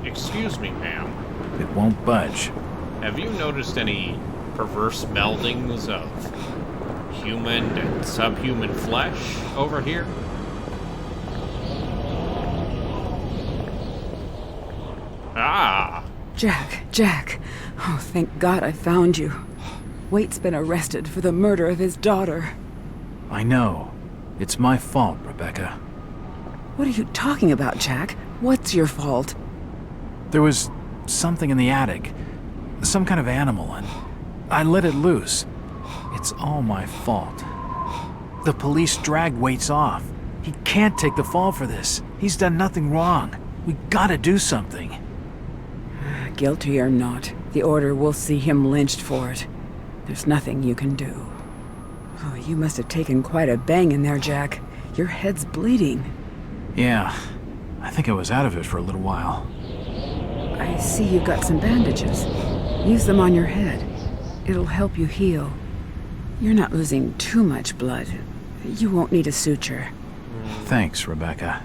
Excuse me, ma'am. It won't budge. Have you noticed any perverse meldings of human and subhuman flesh over here? Ah! Jack. Oh, thank God I found you. Waite's been arrested for the murder of his daughter. I know. It's my fault, Rebecca. What are you talking about, Jack? What's your fault? There was something in the attic. Some kind of animal, and I let it loose. It's all my fault. The police dragged Waits off. He can't take the fall for this. He's done nothing wrong. We gotta do something. Guilty or not, the Order will see him lynched for it. There's nothing you can do. Oh, you must have taken quite a bang in there, Jack. Your head's bleeding. Yeah, I think I was out of it for a little while. I see you've got some bandages. Use them on your head. It'll help you heal. You're not losing too much blood. You won't need a suture. Thanks, Rebecca.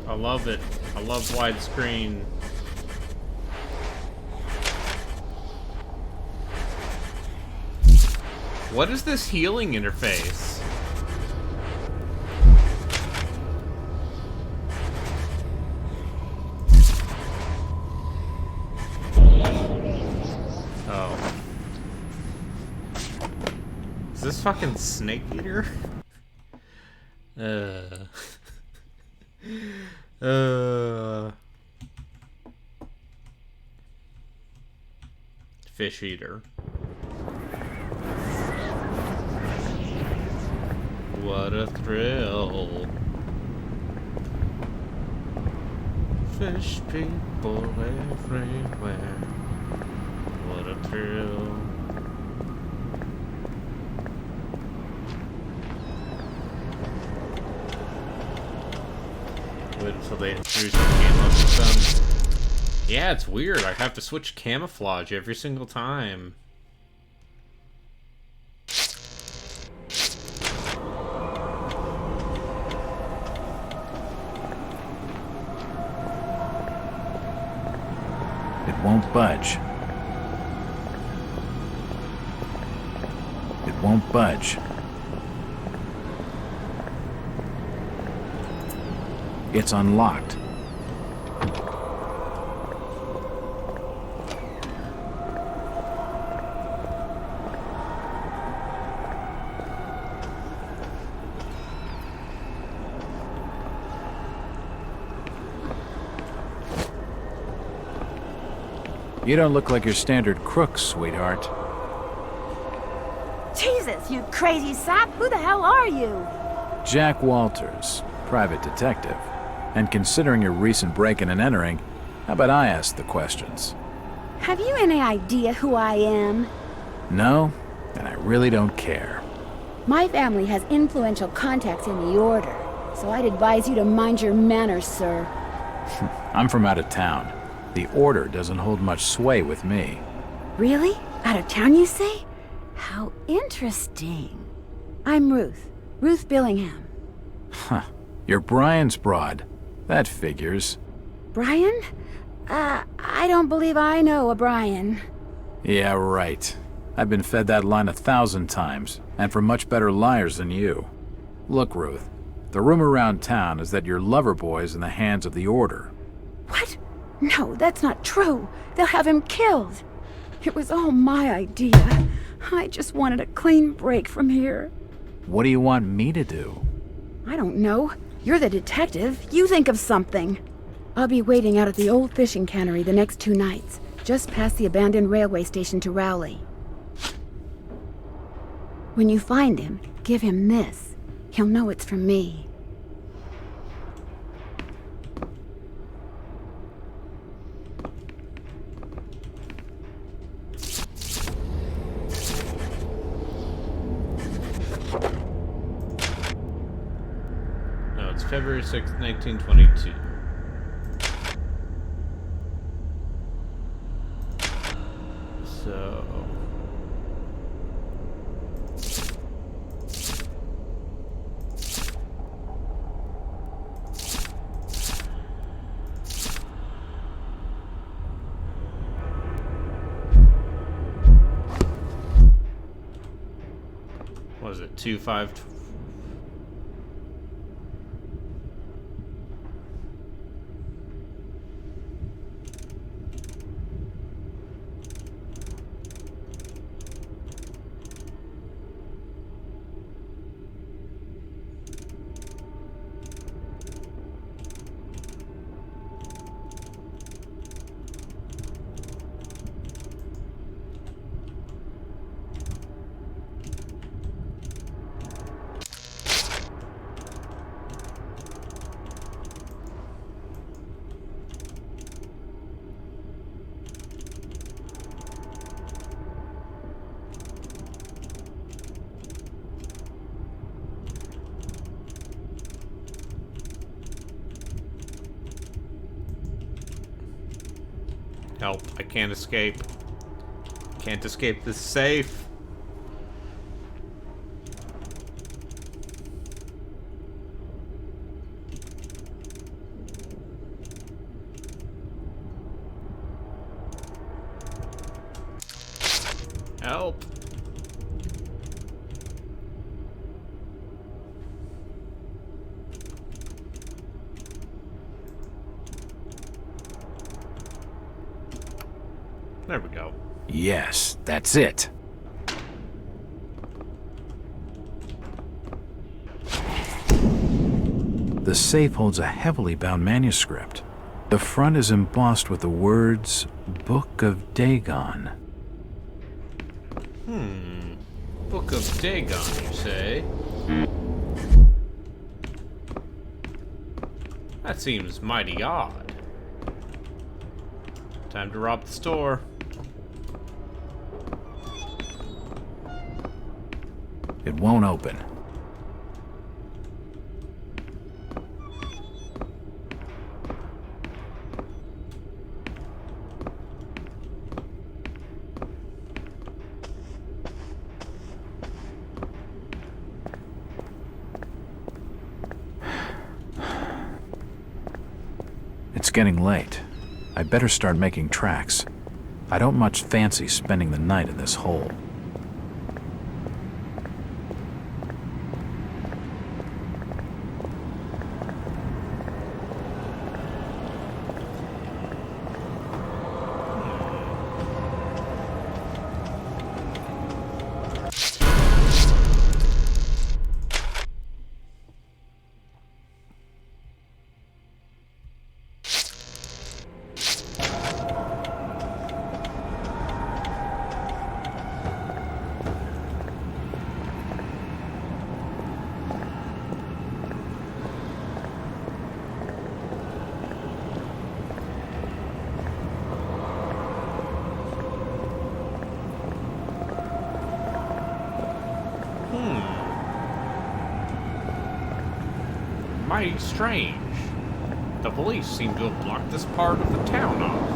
I love it. I love widescreen. What is this healing interface? Oh. Is this fucking Snake Eater? Fish eater. What a thrill. Fish people everywhere. What a thrill. Wait until they introduce the camo system. Yeah, it's weird. I have to switch camouflage every single time. It won't budge. It won't budge. It's unlocked. You don't look like your standard crook, sweetheart. Jesus, you crazy sap! Who the hell are you? Jack Walters, private detective. And considering your recent break-in and entering, How about I ask the questions? Have you any idea who I am? No? Then I really don't care. My family has influential contacts in the Order, so I'd advise you to mind your manners, sir. I'm from out of town. The Order doesn't hold much sway with me. Really? Out of town, you say? How interesting. I'm Ruth. Ruth Billingham. Huh. You're Brian's broad. That figures. Brian? I don't believe I know a Brian. Yeah, right. I've been fed that line 1,000 times, and from much better liars than you. Look, Ruth, the rumor around town is that your lover boy's in the hands of the Order. What? No, that's not true. They'll have him killed. It was all my idea. I just wanted a clean break from here. What do you want me to do? I don't know. You're the detective. You think of something. I'll be waiting out at the old fishing cannery the next 2 nights, just past the abandoned railway station to Rowley. When you find him, give him this. He'll know it's from me. No, it's February 6th, 1922. So... what was it, 2-5... Help, I can't escape. Can't escape this safe. Help. There we go. Yes, that's it. The safe holds a heavily bound manuscript. The front is embossed with the words, Book of Dagon. Book of Dagon, you say? That seems mighty odd. Time to rob the store. It won't open. It's getting late. I better start making tracks. I don't much fancy spending the night in this hole. quite strange. The police seem to have blocked this part of the town off.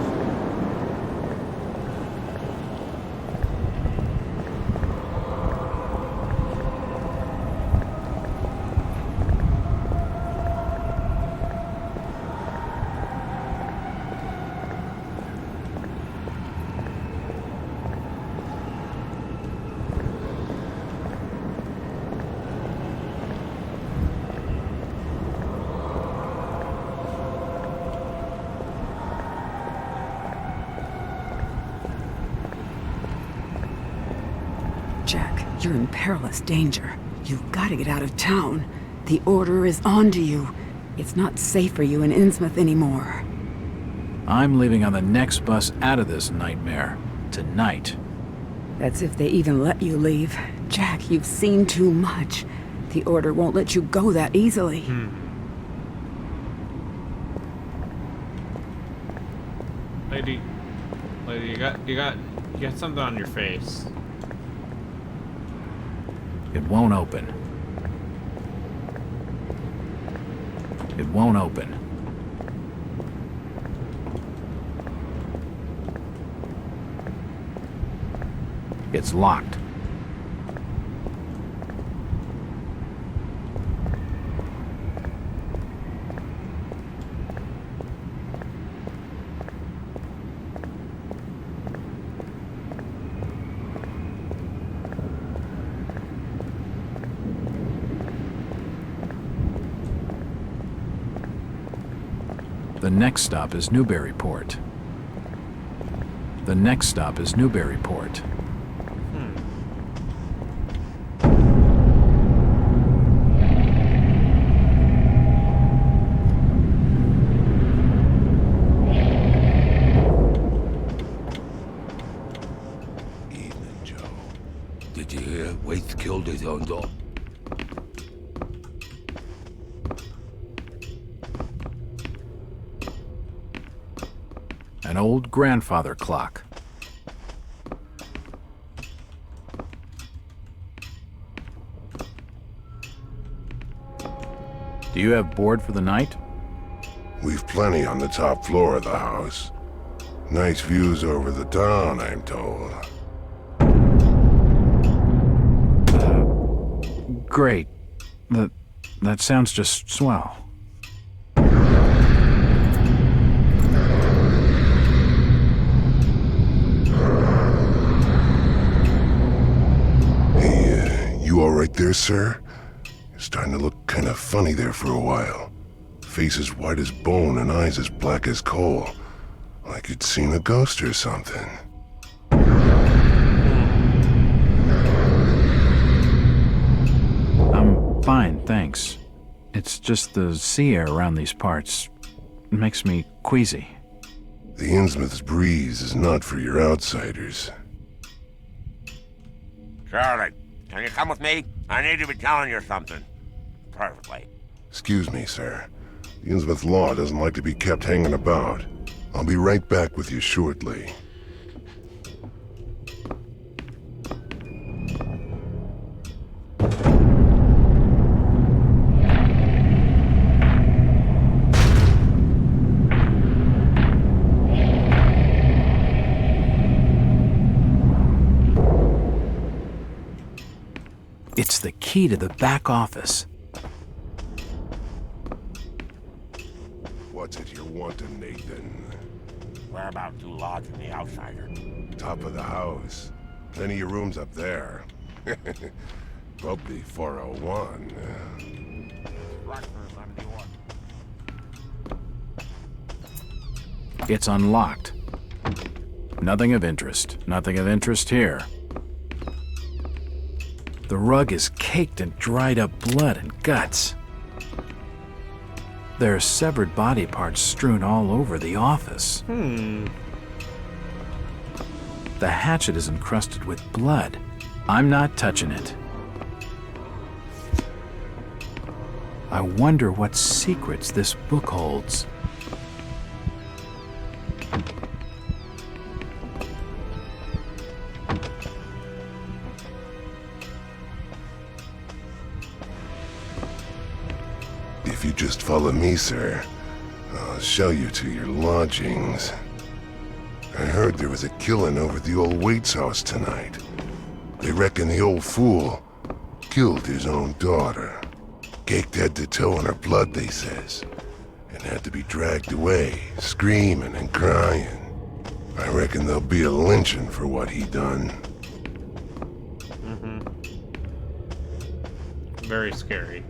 Jack, you're in perilous danger. You've got to get out of town. The order is on to you. It's not safe for you in Innsmouth anymore. I'm leaving on the next bus out of this nightmare. Tonight. That's if they even let you leave. Jack, you've seen too much. The order won't let you go that easily. Lady, you got something on your face. It won't open. It won't open. It's locked. The next stop is Newburyport. The next stop is Newburyport. Evening, Joe. Did you hear? Waits killed his own dog. An old grandfather clock. Do you have board for the night? We've plenty on the top floor of the house. Nice views over the town, I'm told. Great. That sounds just swell. You all right there, sir? You're starting to look kind of funny there for a while. Face as white as bone and eyes as black as coal. Like you'd seen a ghost or something. I'm fine, thanks. It's just the sea air around these parts. It makes me queasy. The Innsmouth's breeze is not for your outsiders. Charlie, can you come with me? I need to be telling you something. Perfectly. Excuse me, sir. The Innsmouth law doesn't like to be kept hanging about. I'll be right back with you shortly. It's the key to the back office. What's it you're wanting, Nathan? We're about to lodge in the outsider. Top of the house. Plenty of rooms up there. Probably 401. It's unlocked. Nothing of interest. Nothing of interest here. The rug is caked in dried up blood and guts. There are severed body parts strewn all over the office. The hatchet is encrusted with blood. I'm not touching it. I wonder what secrets this book holds. If you just follow me, sir. I'll show you to your lodgings. I heard there was a killing over at the old Waite's house tonight. They reckon the old fool killed his own daughter. Caked head to toe in her blood, they says, and had to be dragged away, screaming and crying. I reckon there'll be a lynching for what he done. Very scary.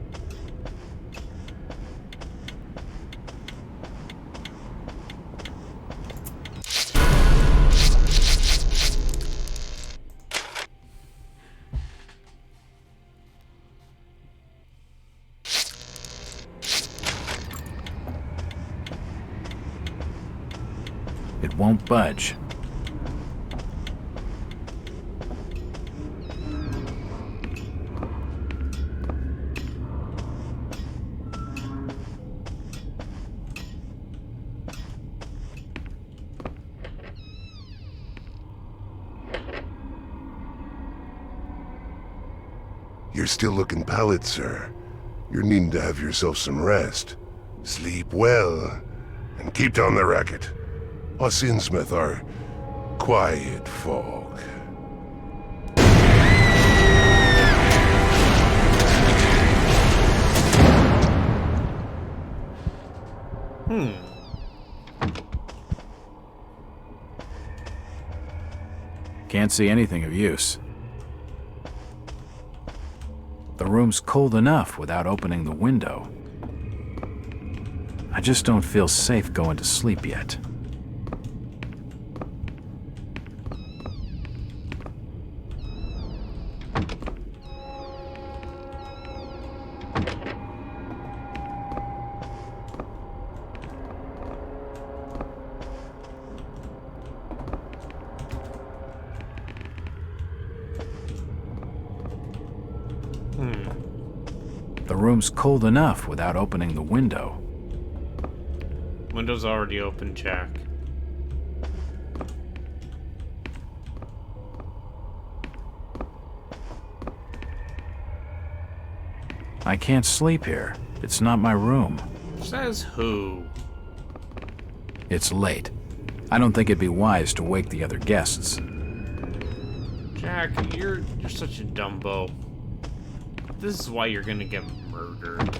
It won't budge. You're still looking pallid, sir. You're needing to have yourself some rest. Sleep well, and keep down the racket. Us Innsmouth are quiet folk. Can't see anything of use. The room's cold enough without opening the window. I just don't feel safe going to sleep yet. The room's cold enough without opening the window. Window's already open, Jack. I can't sleep here. It's not my room. Says who? It's late. I don't think it'd be wise to wake the other guests. Jack, you're such a dumbo. This is why you're gonna get murdered.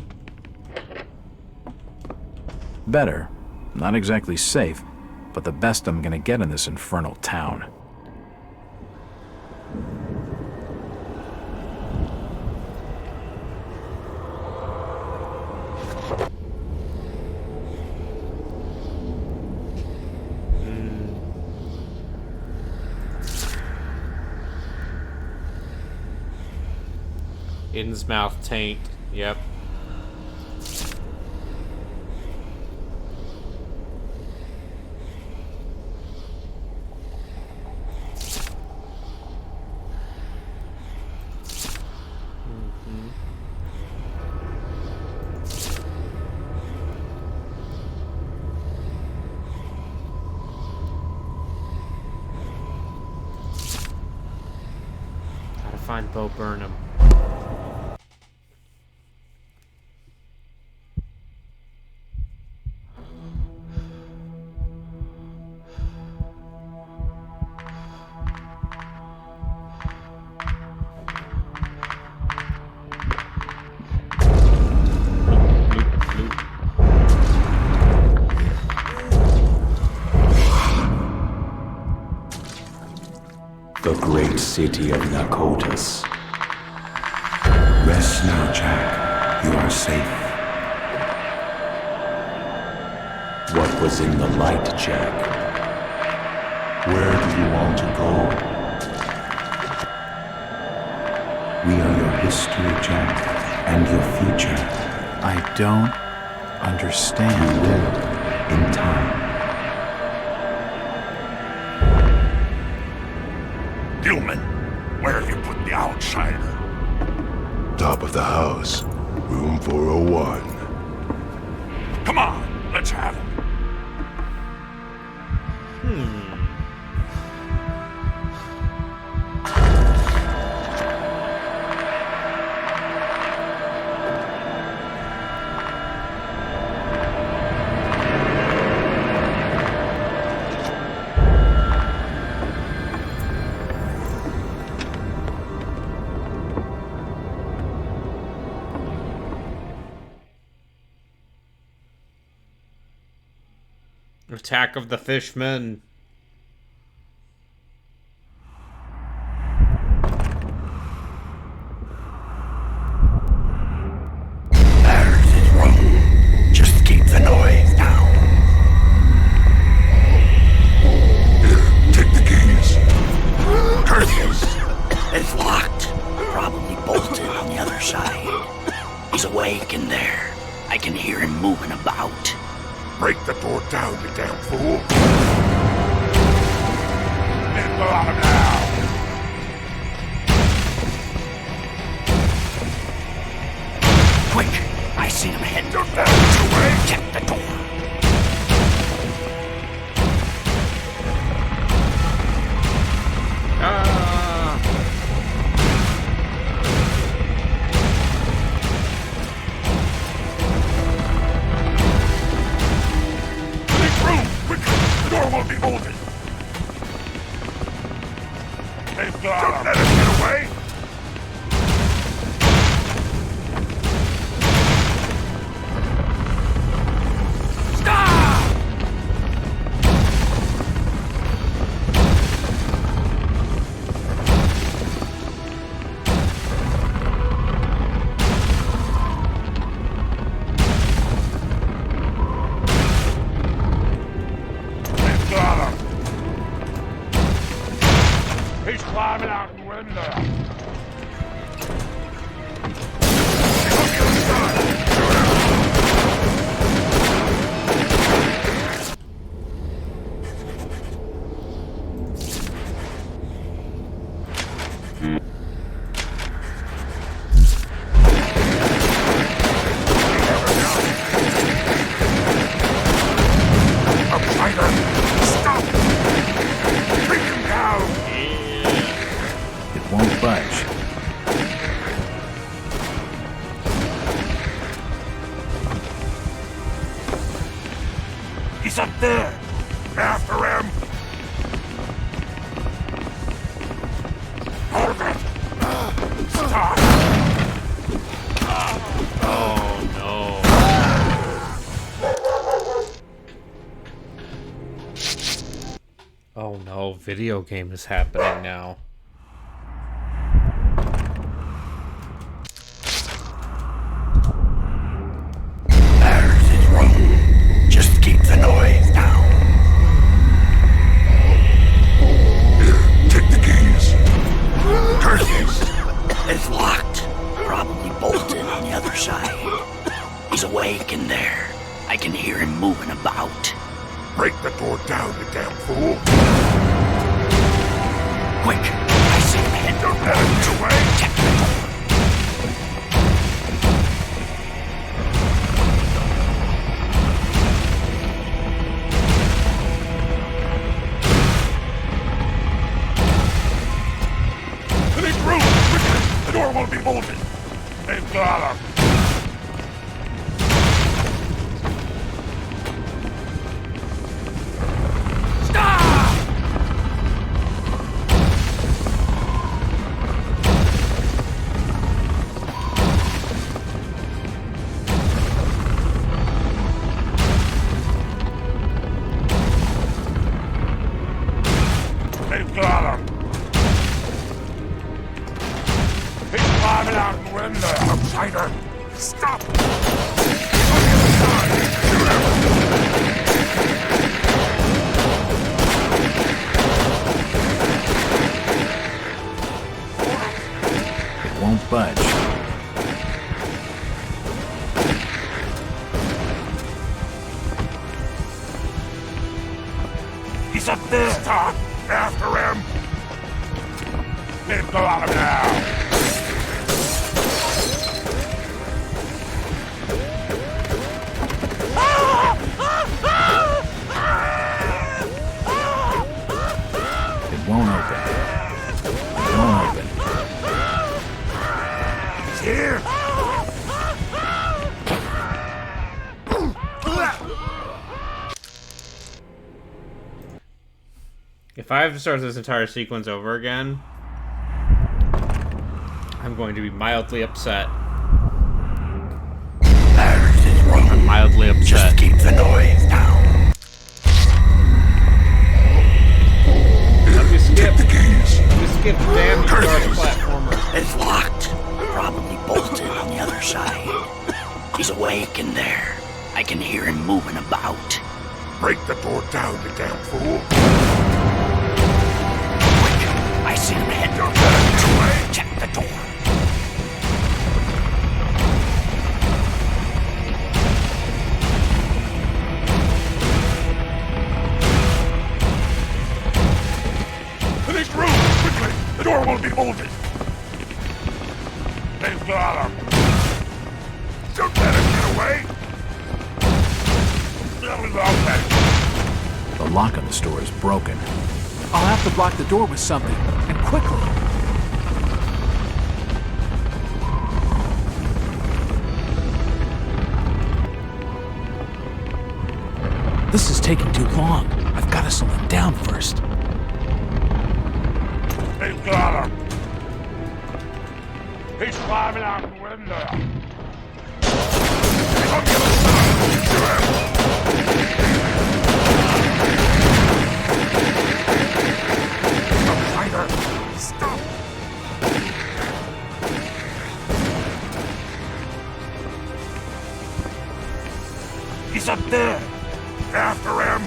Better. Not exactly safe, but the best I'm gonna get in this infernal town. Innsmouth taint. Yep. Gotta find Bo Burnham. The great city of Nakotas. Rest now, Jack. You are safe. What was in the light, Jack? Where do you want to go? We are your history, Jack, and your future. I don't understand. You will, in time. Gilman, where have you put the outsider? Top of the house, room 401. Come on, let's have him. Attack of the Fishmen. Just keep the noise down. Take the keys. Curtis! It's locked. Probably bolted on the other side. He's awake in there. I can hear him moving about. Break the door down, you damn fool. Get on now. Quick! I see him head. Check the door. The door won't be bolted. They've got him. Don't let him get away. He's climbing out the window. Stop! Take him down! It won't budge. He's up there! After him! Hold it! Stop! Oh no. Oh no, video game is happening now. There's his room. Just keep the noise down. Here, take the keys. Curtis! It's locked. Probably bolted on the other side. He's awake in there. I can hear him moving about. Break the door down, you damn fool. Quick! I see him head. Don't let him get away! Check the door. Finish room! Quickly! The door won't be bolted! They've got him! They've got him! He's climbing out the window! Outsider! Stop! He's on the other side! Shoot him! It won't budge. He's up there! Stop! After him! They've got him now! It won't open. It won't open. He's here! If I have to start this entire sequence over again, I'm going to be mildly upset. There's his room. I'm mildly upset. Just keep the noise down. hear him moving about. Break the door down, you damn fool. Quick! I see him ahead. You're better get away. Check the door. The next room! Quickly! The door won't be bolted! They've got him! You better get away! The lock on the store is broken. I'll have to block the door with something, and quickly. This is taking too long. I've got to slow him down first. They've got him! He's climbing out the window! On the other side! Stop! He's up there! After him!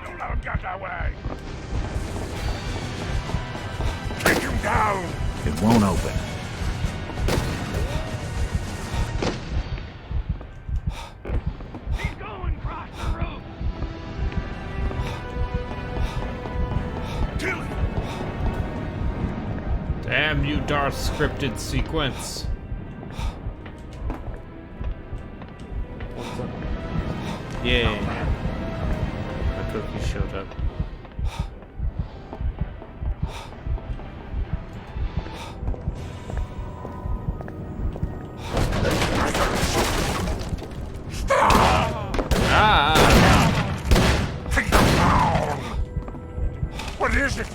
Don't let him get that way! Take him down! It won't open. He's going across the roof! Kill him! Damn you, Darth scripted sequence. What's up? Yay. The cookie showed up. Take them down! What is it?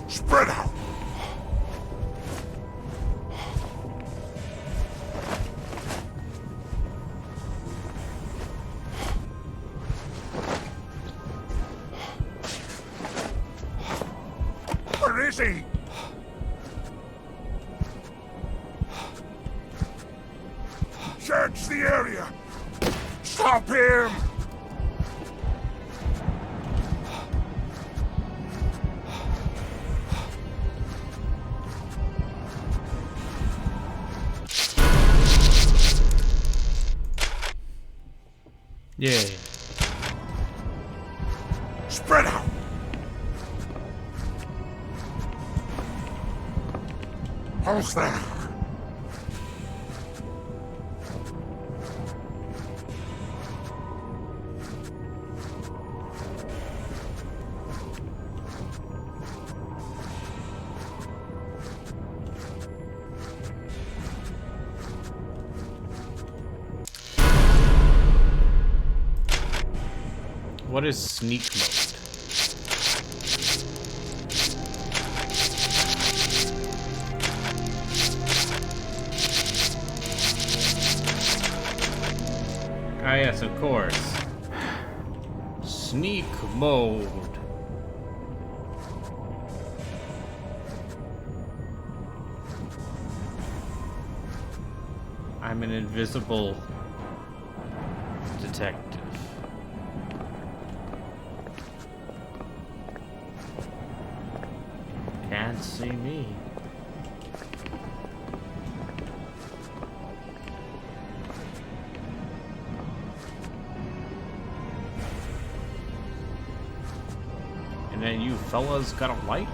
Spread out! Where is he? Search the area! Stop him! Yay. Spread out! Who's there? What is sneak mode? Ah, yes, of course. Sneak mode. I'm an invisible detective. Can't see me. And then you fellas got a light?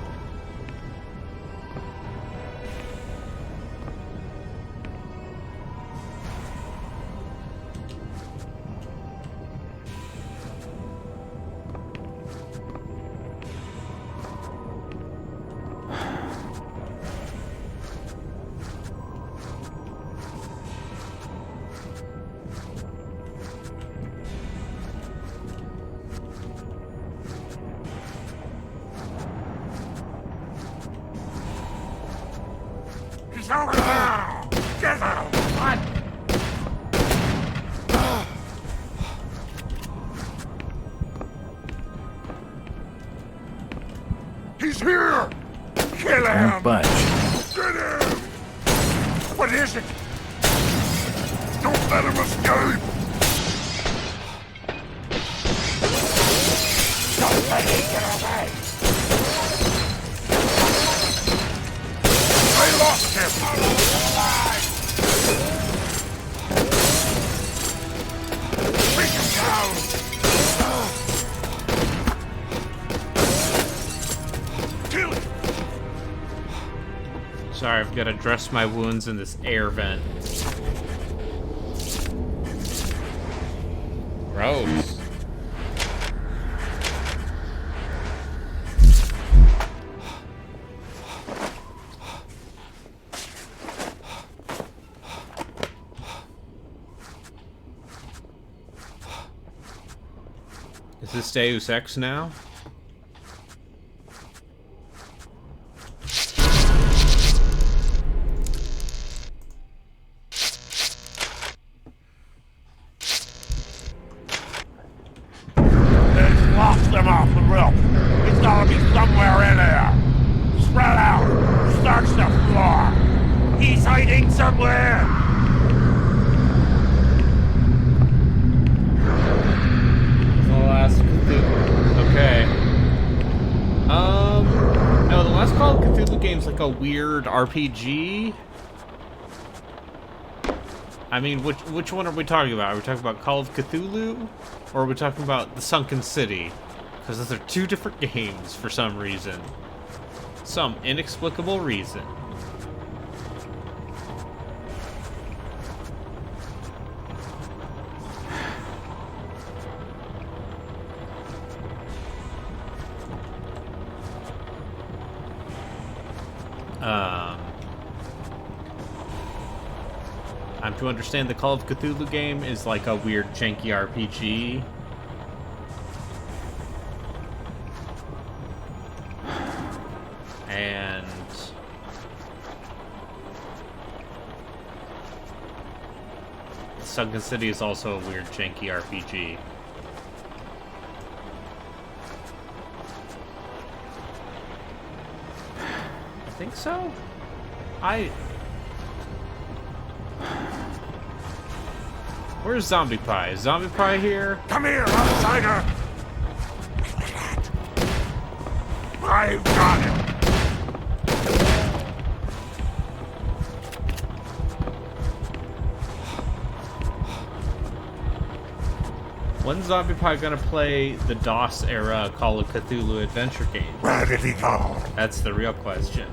over there! Get out! What? He's here! Kill him! Won't budge. Get him! What is it? Don't let him escape! Don't let him get away! I lost him! Take him down! Kill him! Sorry, I've got to dress my wounds in this air vent. Gross. Is this Deus Ex now? Lost him off the roof. He's gotta be somewhere in there. Spread out. Search the floor. He's hiding somewhere. The last Cthulhu. Okay. No, the last Call of Cthulhu game's like a weird RPG. I mean, which one are we talking about? Are we talking about Call of Cthulhu? Or are we talking about The Sunken City? Because those are two different games for some reason. Some inexplicable reason. I'm to understand the Call of Cthulhu game is like a weird janky RPG. And Sunken City is also a weird janky RPG. I think so? Where's Zombie Pie? Is Zombie Pie here? Come here, outsider! I've got him! When's Zombie Pie gonna play the DOS era Call of Cthulhu adventure game? Where did he go? That's the real question.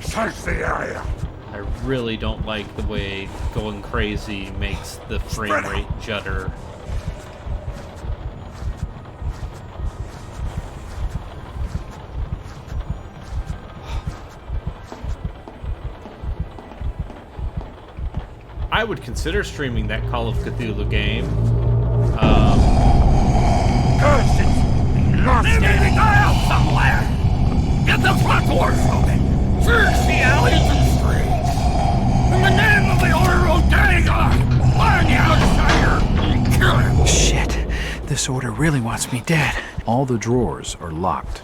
Search the area. I really don't like the way going crazy makes the frame rate judder. I would consider streaming that Call of Cthulhu game. Curses! Maybe they got out somewhere! Get the front doors open! Search the alleys and streets! In the name of the Order of Dagon! Find the outsider and kill him! Shit. This order really wants me dead. All the drawers are locked.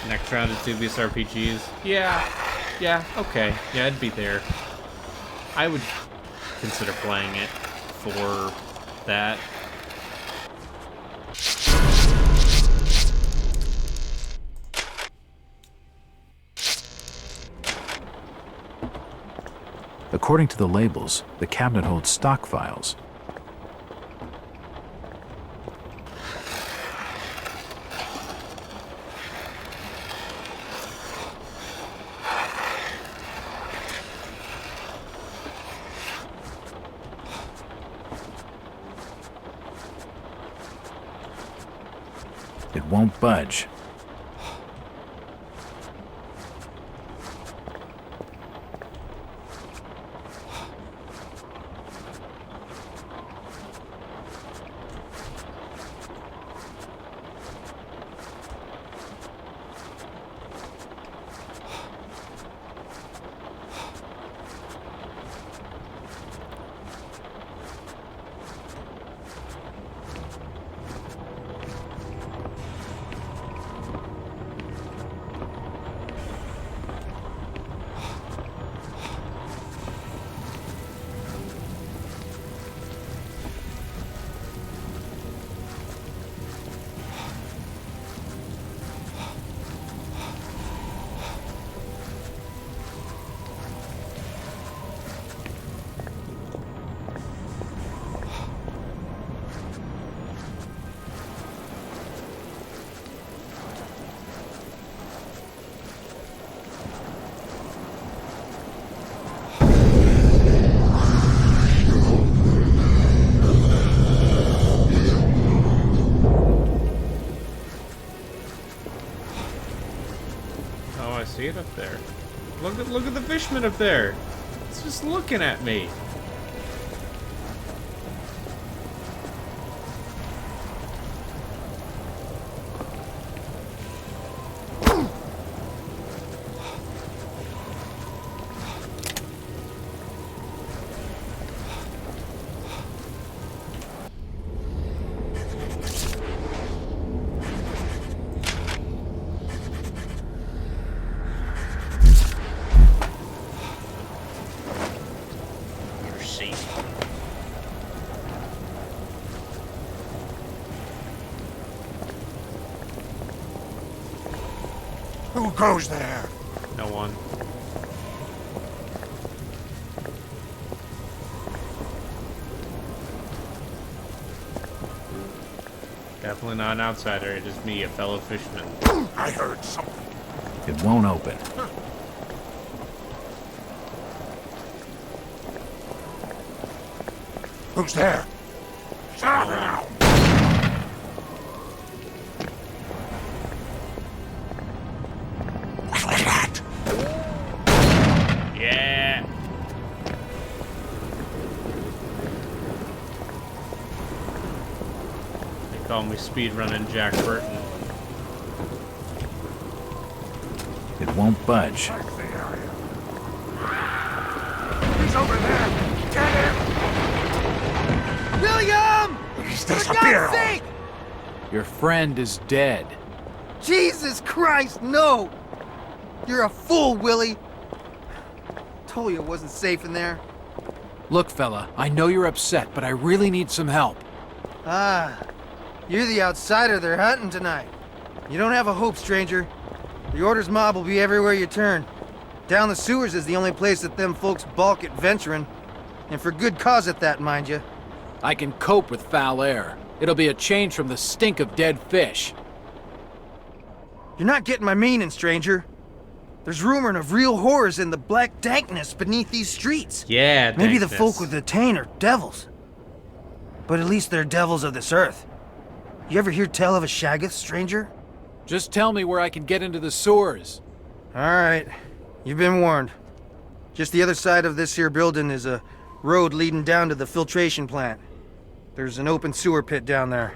Next round is dubious RPGs. Yeah, okay. Yeah, I'd be there. I would consider playing it for that. According to the labels, the cabinet holds stock files. It won't budge. get up there. Look at the fishman up there. It's just looking at me. Who goes there? No one. Definitely not an outsider, it is me, a fellow fisherman. I heard something. It won't open. Who's there? Shut up! Yeah. They call me speedrunning Jack Burton. It won't budge. He's over there! Get him! William! He's For disappeared! God's sake! Your friend is dead. Jesus Christ, no! You're a fool, Willie! Told you it wasn't safe in there. Look, fella, I know you're upset, but I really need some help. Ah, you're the outsider they're hunting tonight. You don't have a hope, stranger. The Order's mob will be everywhere you turn. Down the sewers is the only place that them folks balk at venturing. And for good cause at that, mind you. I can cope with foul air. It'll be a change from the stink of dead fish. You're not getting my meaning, stranger. There's rumoring of real horrors in the black dankness beneath these streets. Yeah, Maybe the dankness. folk with the taint are devils. But at least they're devils of this earth. You ever hear tell of a Shaggoth, stranger? Just tell me where I can get into the sewers. All right. You've been warned. Just the other side of this here building is a road leading down to the filtration plant. There's an open sewer pit down there.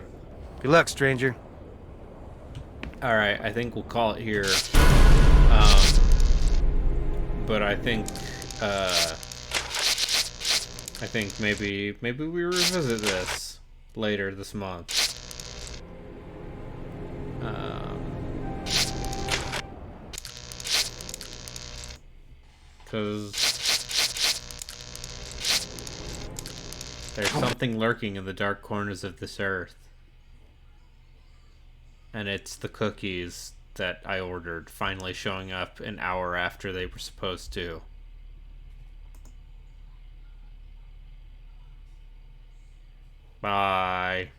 Good luck, stranger. Alright, I think we'll call it here. But I think maybe we revisit this later this month. Because there's something lurking in the dark corners of this earth. And it's the cookies that I ordered finally showing up an hour after they were supposed to. Bye.